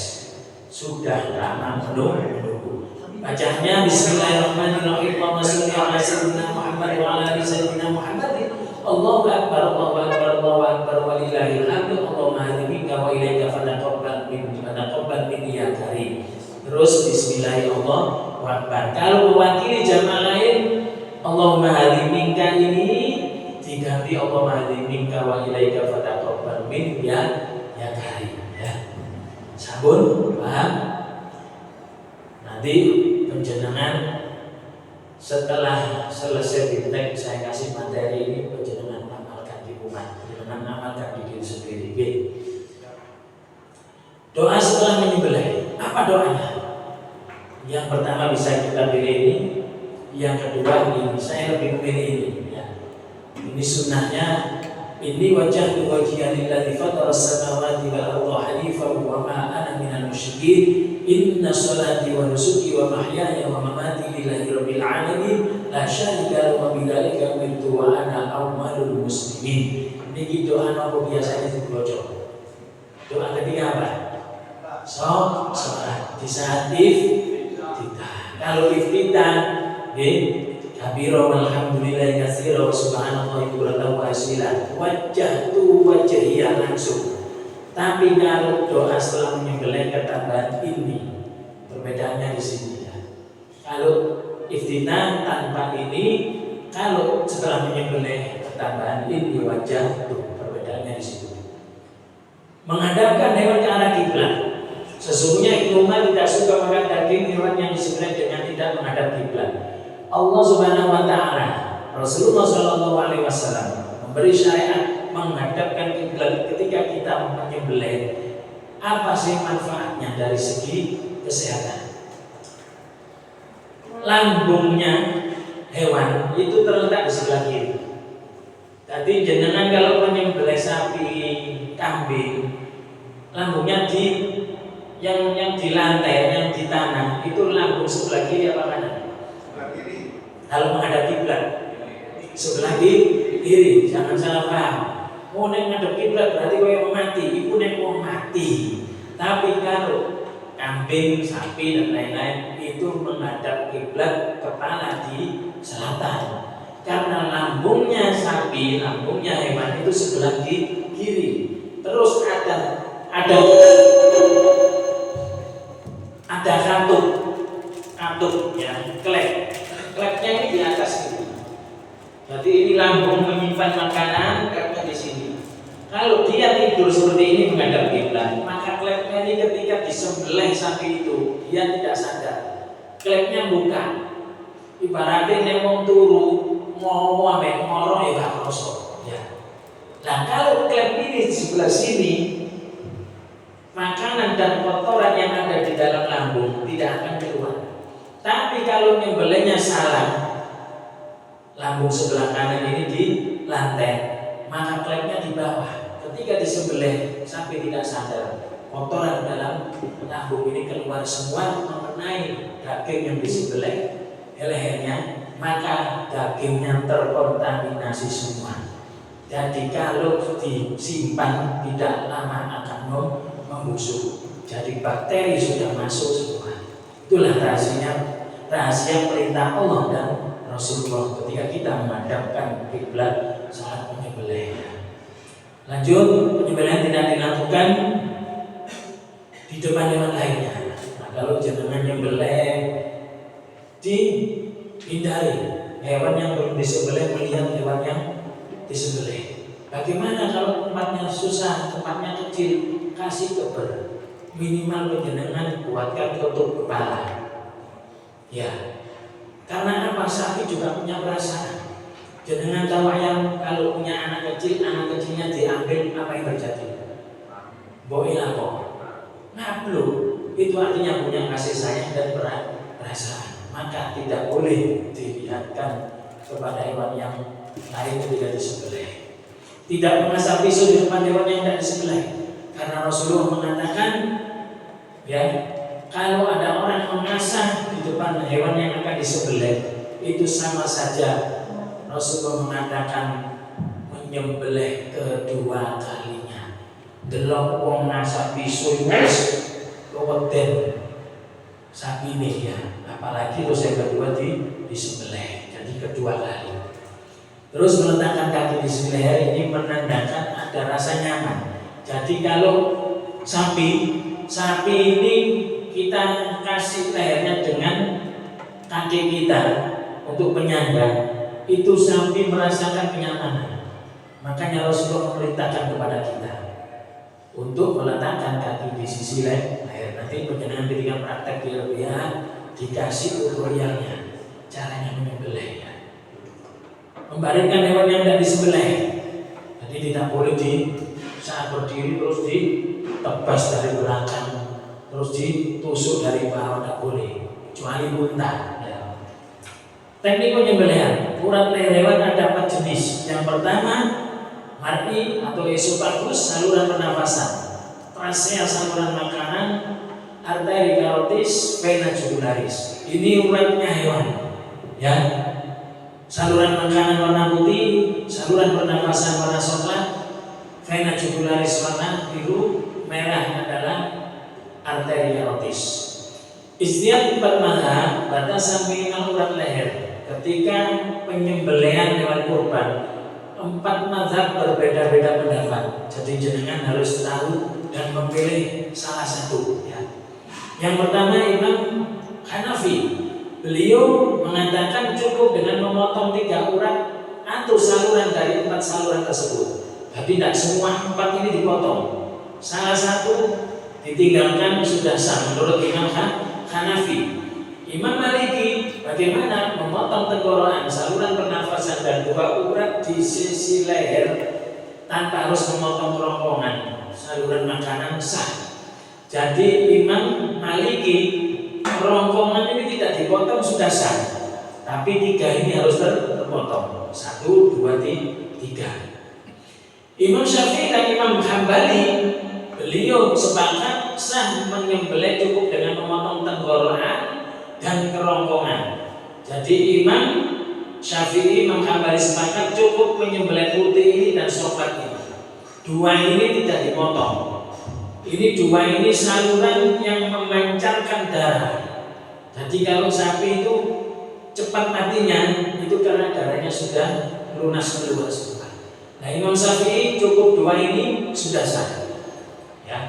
sudah lama menunggu. Bacanya Bismillahirrahmanirrahim, Allahumma shalli ala sayyidina Muhammad wa ala ali sayyidina Muhammad. Allahu akbar, Allahu akbar, Allahu akbar, walillahil hamdu. Allahumma hadimika wa ilaika fataqabbal minni ya karim. Terus Bismillahirrahmanirrahim. Kalau mewakili jamaah lain, Allahumma hadimika ini diganti Allahumma hadimika wa ilaika fataqabbal minni ya karim ya. Sabun, paham? Nanti penjenengan setelah selesai ditek, saya kasih materi ini, penjenengan amalkan di rumah, penjenengan amalkan di diri sendiri. Doa setelah menyembelih, apa doanya? Yang pertama bisa kita pilih ini, yang kedua ini, saya lebih memilih ini. Ya. Ini sunnahnya. Ini wajah lillazi fatara as-samawati wal arda hanifan wa ma ana minal musyrikin. Inna sholati wa nusuki wa mahyaya wa mamati lillahi rabbil alamin la syarika lahu wa bidzalika umirtu wa ana awwalul muslimin. Niki doa apa biasanya dibaca? Doa ketiga apa? Salat. Di saat iftitah. Kalau iftitah, kabira walhamdulillahi katsira wa subhanallahi bukratan wa asila. Wajjahtu wajhiya langsung. Tapi kalau doa setelah menyembelih ketambahan ini, perbedaannya di sini ya. Kalau iftitah tanpa ini, kalau setelah menyembelih ketambahan ini wajah itu perbedaannya di situ. Menghadapkan hewan ke arah kiblat. Sesungguhnya Ibnu Umar tidak suka makan daging hewan yang disembelih dengan tidak menghadap kiblat. Allah Subhanahu wa taala, Rasulullah Shallallahu alaihi wasallam memberi syariat menghadapkan kiblat ketika kita menyembelih. Apa sih manfaatnya dari segi kesehatan? Lambungnya hewan itu terletak di sebelah kiri. Jadi jenengan kalau menyembelih sapi, kambing, lambungnya yang di lantai, yang di tanah itu lambung sebelah kiri apa kanan? Sebelah kiri. Kalau menghadap kiblat sebelah kiri, jangan salah paham. Oh, nek ngadep kiblat berarti kowe mau mati, iku nek mau mati. Tapi kalau kambing, sapi dan lain-lain itu menghadap kiblat kepala di selatan. Karena lambungnya sapi, lambungnya hewan itu sebelah kiri. Terus ada katup ya, klepnya ini di atas itu. Jadi ini lambung menyimpan makanan, klepnya di sini. Kalau dia tidur seperti ini menghadap kiblat, maka klepnya ini ketika disembelih sapi itu dia tidak sadar. Klepnya buka. Ibaratnya nek wong turu mau ambek moro ya gak kroso. Ya. Nah, kalau klep ini di sebelah sini, makanan dan kotoran yang ada di dalam lambung tidak akan keluar. Tapi kalau nyembelihnya salah, lambung sebelah kanan ini di lantai, maka klepnya di bawah. Ketika disembelih, sapi tidak sadar, kotoran dalam lambung ini keluar semua mengenai daging yang disembelih lehernya, maka dagingnya terkontaminasi semua. Jadi kalau disimpan tidak lama akan membusuk. Jadi bakteri sudah masuk semua. Itulah rahasia perintah Allah dan Rasulullah ketika kita menghadapkan kiblat saat menyembelih. Lanjut, penyembelihan tidak dilakukan di depan hewan lainnya. Nah, kalau jenengan nyembelih, dihindari hewan yang belum disembelih melihat hewan yang disembelih. Bagaimana kalau tempatnya susah, tempatnya kecil, kasih keber. Minimal penjenengan buatkan tutup kepala. Ya, karena apa? Sapi juga punya perasaan. Jenengan tahu yang kalau punya anak kecil, anak kecilnya diambil, apa yang terjadi? Boilah kok. Ngablu, itu artinya punya kasih sayang dan perasaan. Maka tidak boleh dilihatkan kepada hewan yang lain ketika disembelih. Tidak mengasah pisau di depan hewan yang tidak disembelih. Karena Rasulullah mengatakan, ya, kalau ada orang mengasah di depan hewan yang akan disembelih, itu sama saja Rasulullah mengatakan menyembelih kedua kalinya. Delok wong ngasah pisau wis keweden sapi ini ya, apalagi terus yang kedua disembelih, jadi kedua kali. Terus meletakkan kaki di sebelah leher ini menandakan ada rasa nyaman. Jadi kalau sapi ini kita kasih lehernya dengan kaki kita untuk penyangga, itu sapi merasakan kenyamanan. Makanya Rasulullah memerintahkan kepada kita untuk meletakkan kaki di sisi leher. Nanti penjenengan ketika praktek di LBH dikasih tutorialnya, caranya menyembelih. Membaringkan hewan yang tidak disembelih. Jadi tidak boleh saat berdiri terus ditebas dari belakang, terus ditusuk dari bawah, tidak boleh, kecuali unta. Ya. Teknik penyembelihan, urat leher hewan ada 4 jenis. Yang pertama, mar'i atau esofagus, saluran pernafasan. Trachea, saluran makanan. Arteri karotis, vena jugularis. Ini uratnya hewan. Ya. Saluran makanan warna putih, saluran pernafasan warna coklat, vena jugularis warna biru, merah adalah arteri karotis. Istiad 4 mazhab batasan minimal urat leher ketika penyembelihan hewan kurban. 4 mazhab berbeda-beda pendapat. Jadi jenengan harus tahu dan memilih salah satu. Ya. Yang pertama Imam Hanafi. Beliau mengatakan cukup dengan memotong 3 urat atau saluran dari 4 saluran tersebut. Jadi tidak semua 4 ini dipotong. Salah satu ditinggalkan sudah sah menurut Imam Hanafi. Imam Maliki bagaimana memotong tenggorokan, saluran pernafasan dan dua urat di sisi leher tanpa harus memotong kerongkongan, saluran makanan sah. Jadi Imam Maliki kerongkongan ini tidak dipotong sudah sah, tapi tiga ini harus terpotong. 1, 2, 3. Imam Syafi'i dan Imam Hambali beliau sepakat sah menyembelih cukup dengan memotong tenggorokan dan kerongkongan. Jadi Imam Syafi'i, Imam Hambali sepakat cukup menyembelih putih ini dan sofat ini. Dua ini tidak dipotong. Ini dua ini saluran yang memancarkan darah. Jadi kalau sapi itu cepat matinya itu karena darahnya sudah lunas keluar semua. Nah, Imam Syafi'i cukup dua ini sudah sah. Ya.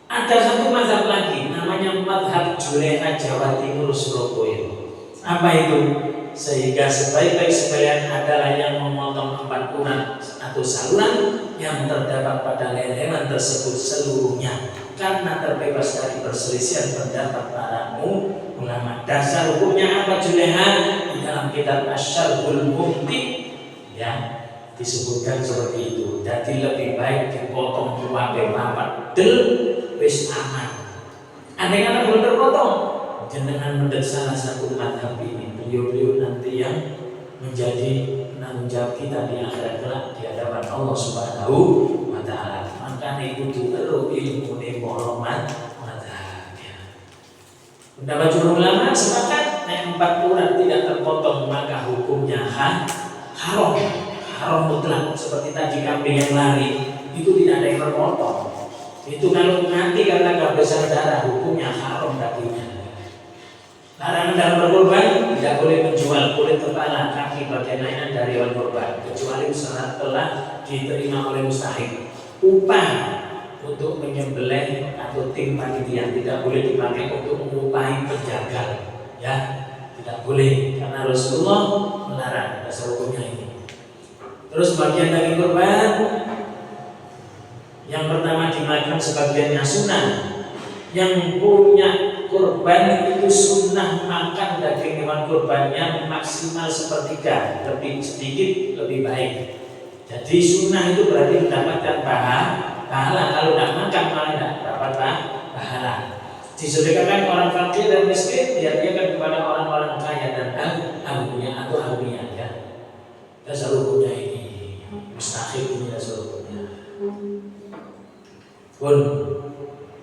Ada satu mazhab lagi namanya mazhab Juleha Jawa Timur Surabaya. Apa itu? Sehingga sebaik-baik sembahyang adalah yang memotong 4 urat atau saluran yang terdapat pada leher hewan tersebut seluruhnya, karena terbebas dari perselisihan pendapat para ulama. Dasar hukumnya apa Juleha? Di dalam kitab Asyarhul Mumti ya disebutkan seperti itu. Jadi lebih baik dipotong dua papat del wis aman. Andai kata belum terpotong, jenengan mendet salah satu madhab ini, beliau nanti yang menjadi penanggung jawab kita di akhirat kelak di hadapan Allah Subhanahu wa Ta'ala. Maka itu diteru ilmu para madhab. Pendapat jumhur ulama sepakat yang 4 urat tidak terpotong maka hukumnya haram. Haram mutlak, seperti tadi kambing yang lari itu tidak ada yang terpotong. Itu kalau mati karena kehabisan darah hukumnya haram dagingnya. Larangan dalam berkorban, tidak boleh menjual kulit kepala, kaki, bagian lainnya dari hewan korban kecuali telah diterima oleh mustahik. Upah untuk menyembelih atau tim panitia tidak boleh dipakai untuk mengupahi penjagal, ya tidak boleh karena Rasulullah melarang. Dasar hukumnya ini. Terus bagian daging kurban yang pertama dimakan sebagiannya sunnah. Yang punya kurban itu sunnah makan daging hewan kurbannya maksimal sepertiga, lebih sedikit lebih baik. Jadi sunnah itu berarti mendapatkan pahala. Kalau tidak makan malah tidak dapat pahala. Disedekahkan orang fakir dan miskin, dihadiahkan kepada orang-orang kaya dan agungnya atau agungnya ya. Dasar hukumnya ini mustahil ini dasar hukumnya. Pun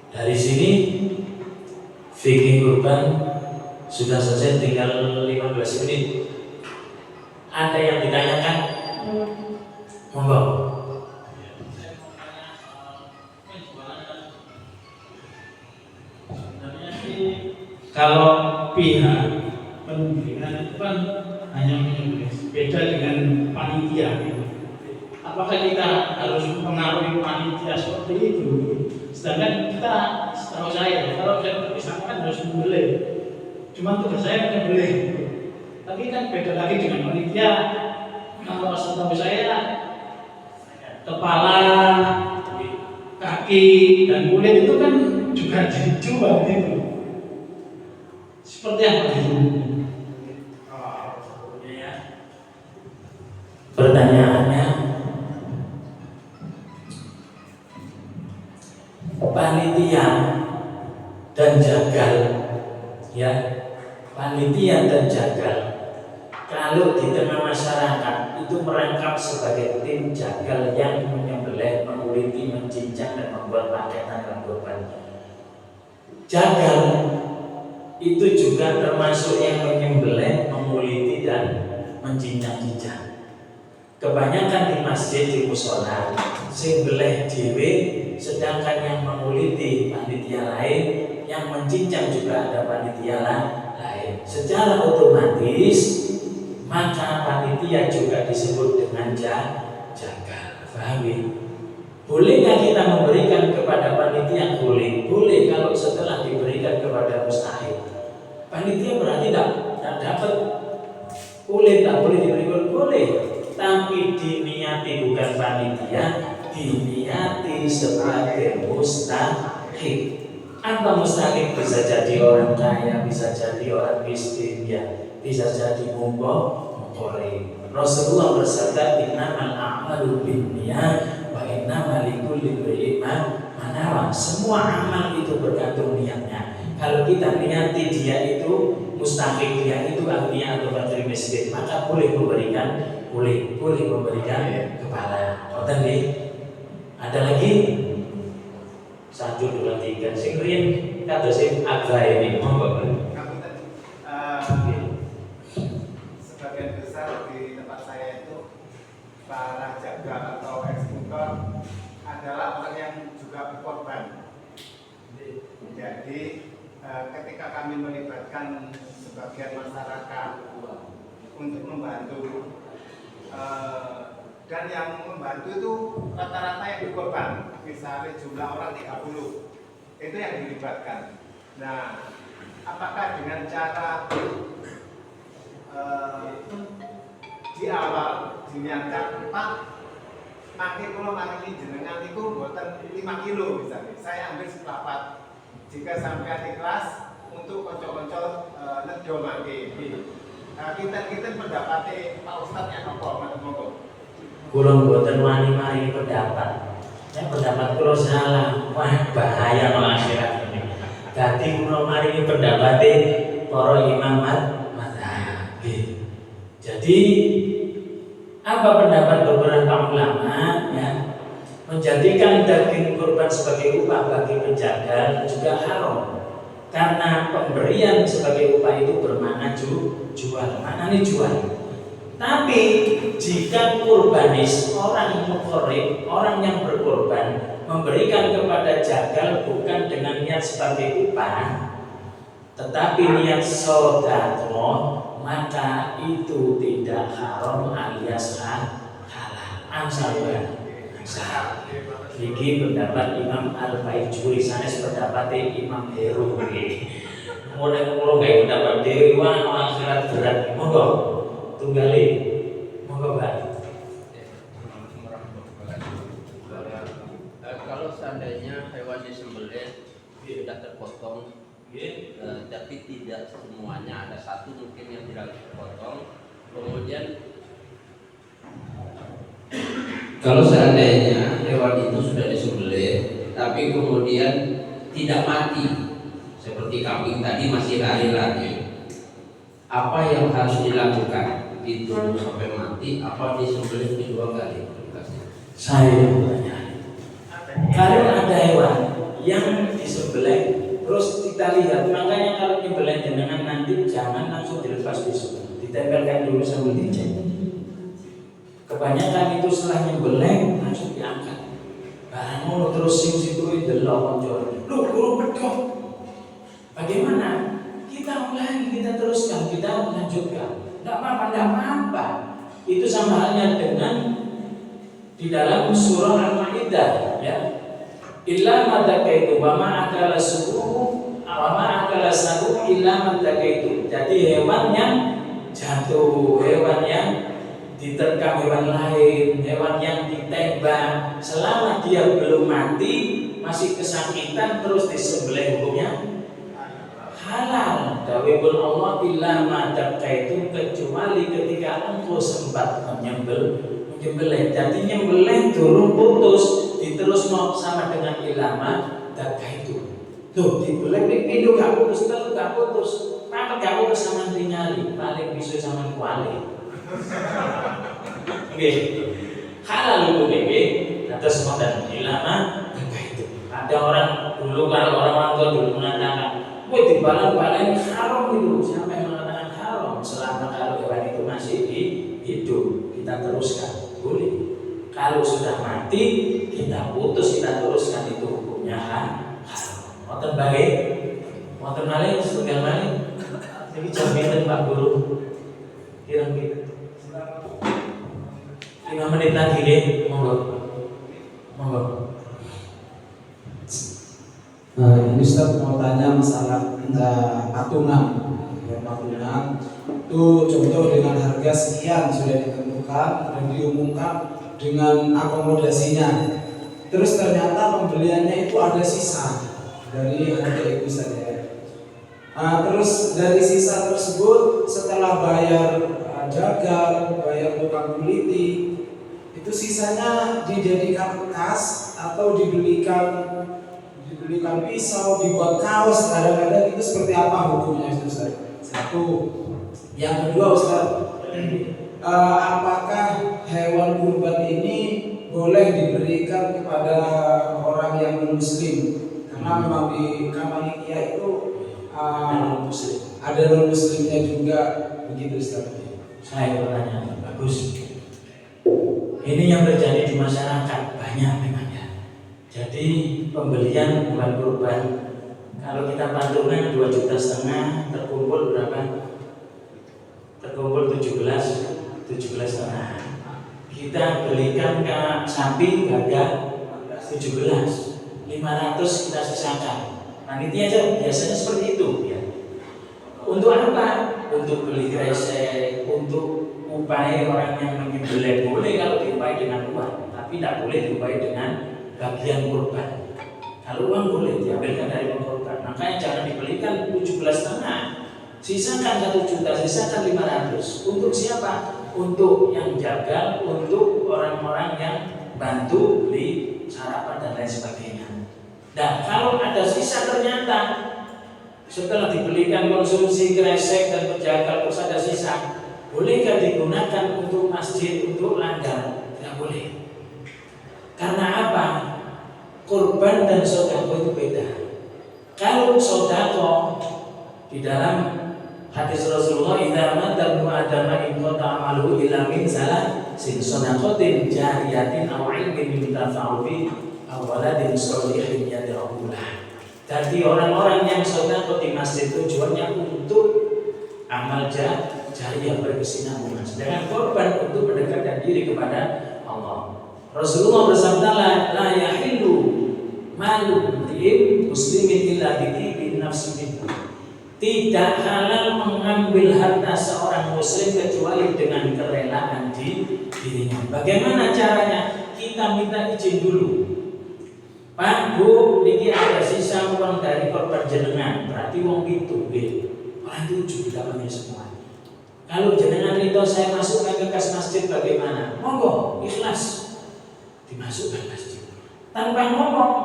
dari sini fikih kurban sudah selesai, tinggal 15 menit. Ada yang ditanyakan? Monggo. Kalau pihak pembinaan itu kan hanya menyembelih, beda dengan panitia gitu. Apakah kita harus mengaruhi panitia seperti itu? Sedangkan kita, setahu saya, kalau saya berpisahkan harus membeli. Cuma tugas saya menyembelih. Tapi kan beda lagi dengan panitia. Kalau setahu saya, kepala, kaki, dan kulit itu kan juga dijual gitu. Seperti apa itu? Pertanyaannya, panitia dan jagal, ya, panitia dan jagal. Kalau di tengah masyarakat itu merangkap sebagai tim jagal yang menyembelih, menguliti, mencincang dan membuat paketan dan kurban. Jagal itu juga termasuk yang menyembelih, menguliti dan mencincang-cincang. Kebanyakan di masjid, di mushola, sembelih dhewe, sedangkan yang menguliti panitia lain, yang mencincang juga ada panitia lain. Secara otomatis maka panitia juga disebut dengan jagal. Paham ya? Bolehkah kita memberikan kepada panitia? Boleh kalau setelah diberikan kepada mustahil. Panitia berarti tidak dapat. Boleh, tak boleh diberikan? Boleh. Tapi diniati bukan panitia, diniati sebagai mustahik. Apa mustahik? Bisa jadi orang kaya, bisa jadi orang miskin, ya, bisa jadi mungkore. Rasulullah bersabda, innamal a'malu binniyat wa innamal likulli imri'in ma nawa. Semua amal itu bergantung niatnya. Kalau kita niati dia itu mustahik, dia itu agniya atau fakir miskin, maka boleh memberikan kepala. Oten nggih. Ada lagi? 1, 2, 3. Sing riyen kados sing agak ini monggo. Sebagian besar di tempat saya itu para jaga atau eksekutor adalah orang yang juga berkorban. Jadi ketika kami melibatkan sebagian masyarakat untuk membantu, dan yang membantu itu rata-rata yang berkorban, misalnya jumlah orang 30, itu yang dilibatkan. Nah, apakah dengan cara di awal diniatkan, Pak, makin kalau makin jenengan itu buatan 5 kilo misalnya, saya ambil seprapat, jika sampai ikhlas untuk konco-konco nedo makin. Nah, kita pendapatnya Pak Ustadz yang ngomong. Kurang buatan wani mari pendapat. Pendapat kula salah. Wah, bahaya nang akhirat ini. Dadi kula mari pendapate para imam mazhab. Jadi apa pendapat beberapa ulama, ya, menjadikan daging kurban sebagai upah bagi penjaga juga haram. Karena pemberian sebagai upah itu bermakna jual, maknanya jual. Tapi jika kurbanis, orang mukorib, orang yang berkorban, memberikan kepada jagal bukan dengan niat sebagai upah, tetapi niat sedekah, maka itu tidak haram alias halal. Amsalnya, ini pendapat Imam Al-Baijuri, sanes pendapat Imam Heru. Mulai pulau nggak pendapat dewa, akhirat berat, monggo. Tunggali, monggo Pak. Kalau seandainya hewan disembelih sudah terpotong, tapi tidak semuanya, ada satu mungkin yang tidak terpotong, kemudian kalau seandainya hewan itu sudah disembelih, tapi kemudian tidak mati, seperti kambing tadi masih lari lagi, apa yang harus dilakukan? Ditunggu sampai mati, apa disembelih kedua kali? Saya bertanya, kalau ada hewan yang disembelih terus kita lihat, makanya kalau nyembelih jenengan nanti jangan langsung dilepas besok, ditempelkan dulu sambil dicek. Kebanyakan itu setelah nyembelih langsung diangkat. Barang ngono terus sing situ delok konco. Lu guru pedok. Bagaimana? Kita ulangi, kita teruskan, kita lanjutkan. Enggak apa-apa. Itu sama halnya dengan di dalam surah Al-Maidah, ya. Illa madakaitu wa ma akala subuh wa ma akala sabu illa madakaitu. Jadi hewan yang jatuh, hewan yang diterkam hewan lain, hewan yang ditembak, selama dia belum mati, masih kesakitan terus disembelih, hukumnya halal. Dawuhul Allah illa madakaitu, kecuali ketika engkau sempat menyembelih. Jadi nyembelih durung putus, diterusno sama dengan ilama dakaitu. Tuh dibelih pindu gak putus, telu gak putus, apa gak putus sama tinggali, paling bisa sama kuali. Oke, halal hukumnya, atas modal ilama dakaitu. Ada orang dulu, kalau orang tua dulu mengatakan, woi dibalang-balang haram itu. Siapa yang mengatakan haram? Selama kalau hewan itu masih hidup, kita teruskan, boleh. Kalau sudah mati, kita putus, kita teruskan, itu hukumnya haram. Wonten baik, wonten malih, setunggal malih. Ini jaminan Pak Guru. Kira-kira 5 menit lagi deh, monggo. Ini Ustaz mau tanya masalah patungan. Patungan itu contoh dengan harga sekian sudah ditentukan dan diumumkan dengan akomodasinya. Terus ternyata pembeliannya itu ada sisa dari harga itu saja. Terus dari sisa tersebut setelah bayar dagang, bayar tukang kuliti, itu sisanya dijadikan kas atau dibelikan pisau, dibuat kaos kadang-kadang. Itu seperti apa hukumnya Ustaz? Satu. Yang kedua Ustaz, apakah hewan kurban ini boleh diberikan kepada orang yang non-muslim? Karena memang di Kamalikiyah itu ada non-muslimnya juga, begitu Ustaz. Saya bertanya, bagus. Ini yang terjadi di masyarakat banyak memang ya. Jadi pembelian bukan kurban. Kalau kita patungan 2,5 juta, terkumpul berapa? Terkumpul 17,5. Kita belikan ke sapi harga 17, 500 kita sisakan. Panitia aja biasanya seperti itu ya. Untuk apa? Untuk beli kresek, untuk upaya orang yang menyembelih. Boleh kalau diupai dengan uang, tapi tidak boleh diupai dengan bagian kurban. Kalau uang boleh diambilkan dari korban. Makanya jangan dibelikan 17,5. Sisakan 1 juta, sisakan 500. Untuk siapa? Untuk yang jaga, untuk orang-orang yang bantu beli sarapan dan lain sebagainya. Nah, kalau ada sisa ternyata setelah dibelikan konsumsi kresek dan penjaga terus ada sisa, bolehkah digunakan untuk masjid, untuk langgar? Tidak boleh. Karena apa? Kurban dan sodako itu beda. Kalau sodako di dalam hadis Rasulullah, idza mata ibnu adama in qata amaluhu illa min salasin sadaqatin jariyatin aw ilmin yuntafa'u bi aw waladin shalihin yad'u lahu. Jadi orang-orang yang sedekah di masjid tujuannya untuk amal jariyah berkesinambungan. Sedangkan korban untuk mendekatkan diri kepada Allah. Rasulullah bersabda, la yahillu malu muslimin illa bi nafsi minhu. Tidak halal mengambil harta seorang muslim kecuali dengan kerelaan dirinya. Bagaimana caranya? Kita minta izin dulu. Pak, Bu, ini ada sisa uang dari korban jenengan. Berarti uang itu, orang itu kita panggil semua. Kalau jenengan itu saya masukkan ke kas masjid bagaimana? Monggo, ikhlas dimasukkan masjid. Tanpa ngomong,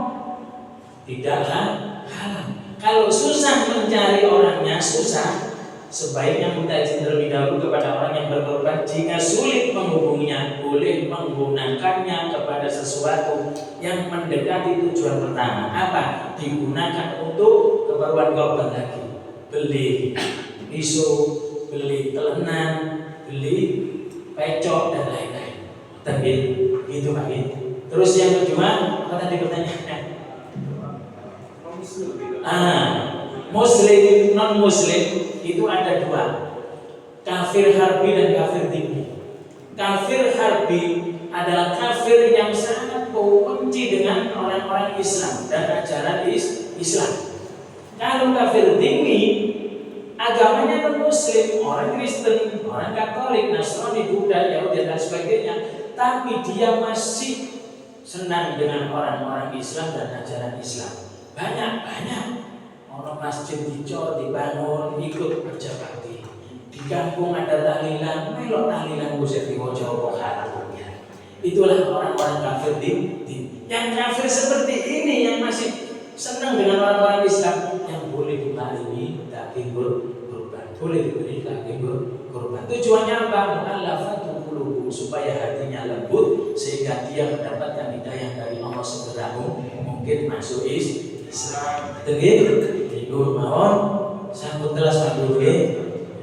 tidaklah halal. Kalau susah mencari orangnya, susah, sebaiknya minta izin terlebih dahulu kepada orang yang berkorban. Jika sulit menghubunginya, boleh menggunakannya kepada sesuatu yang mendekati tujuan pertama. Apa? Digunakan untuk keperluan korban lagi. Beli pisau, beli telenan, beli pecok dan lain-lain. Tapi itu Pak. Terus yang kedua, apa tadi pertanyaannya? Muslim, non muslim itu ada dua, kafir harbi dan kafir dhimmi. Kafir harbi adalah kafir yang sangat benci dengan orang-orang Islam dan ajaran Islam. Kalau kafir dhimmi, agamanya non muslim, orang Kristen, orang Katolik, Nasrani, Buddha, Yahudi dan sebagainya, tapi dia masih senang dengan orang-orang Islam dan ajaran Islam. Banyak orang masjid dicor, dibangun, ikut kerja bakti. Di kampung ada tahlilan, melok tahlilan musik di wajah haramnya. Itulah orang-orang kafir yang kafir seperti ini yang masih senang dengan orang-orang Islam, yang boleh dimaklumi daging kurban, boleh diberi daging kurban. Tujuannya apa? Mu'allafatu qulubuhum, supaya hatinya lembut sehingga dia mendapatkan hidayah dari Allah segera mungkin masuk Islam. Begitu, ibu mohon sambut kelas Pak Guru.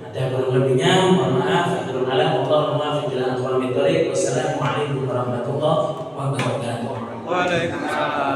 Ada kurang lebihnya, mohon maaf. Akhirul alam, Allahumma muwaffiq ila aqwamit thoriq. Wassalamualaikum warahmatullahi wabarakatuh. Waalaikumsalam.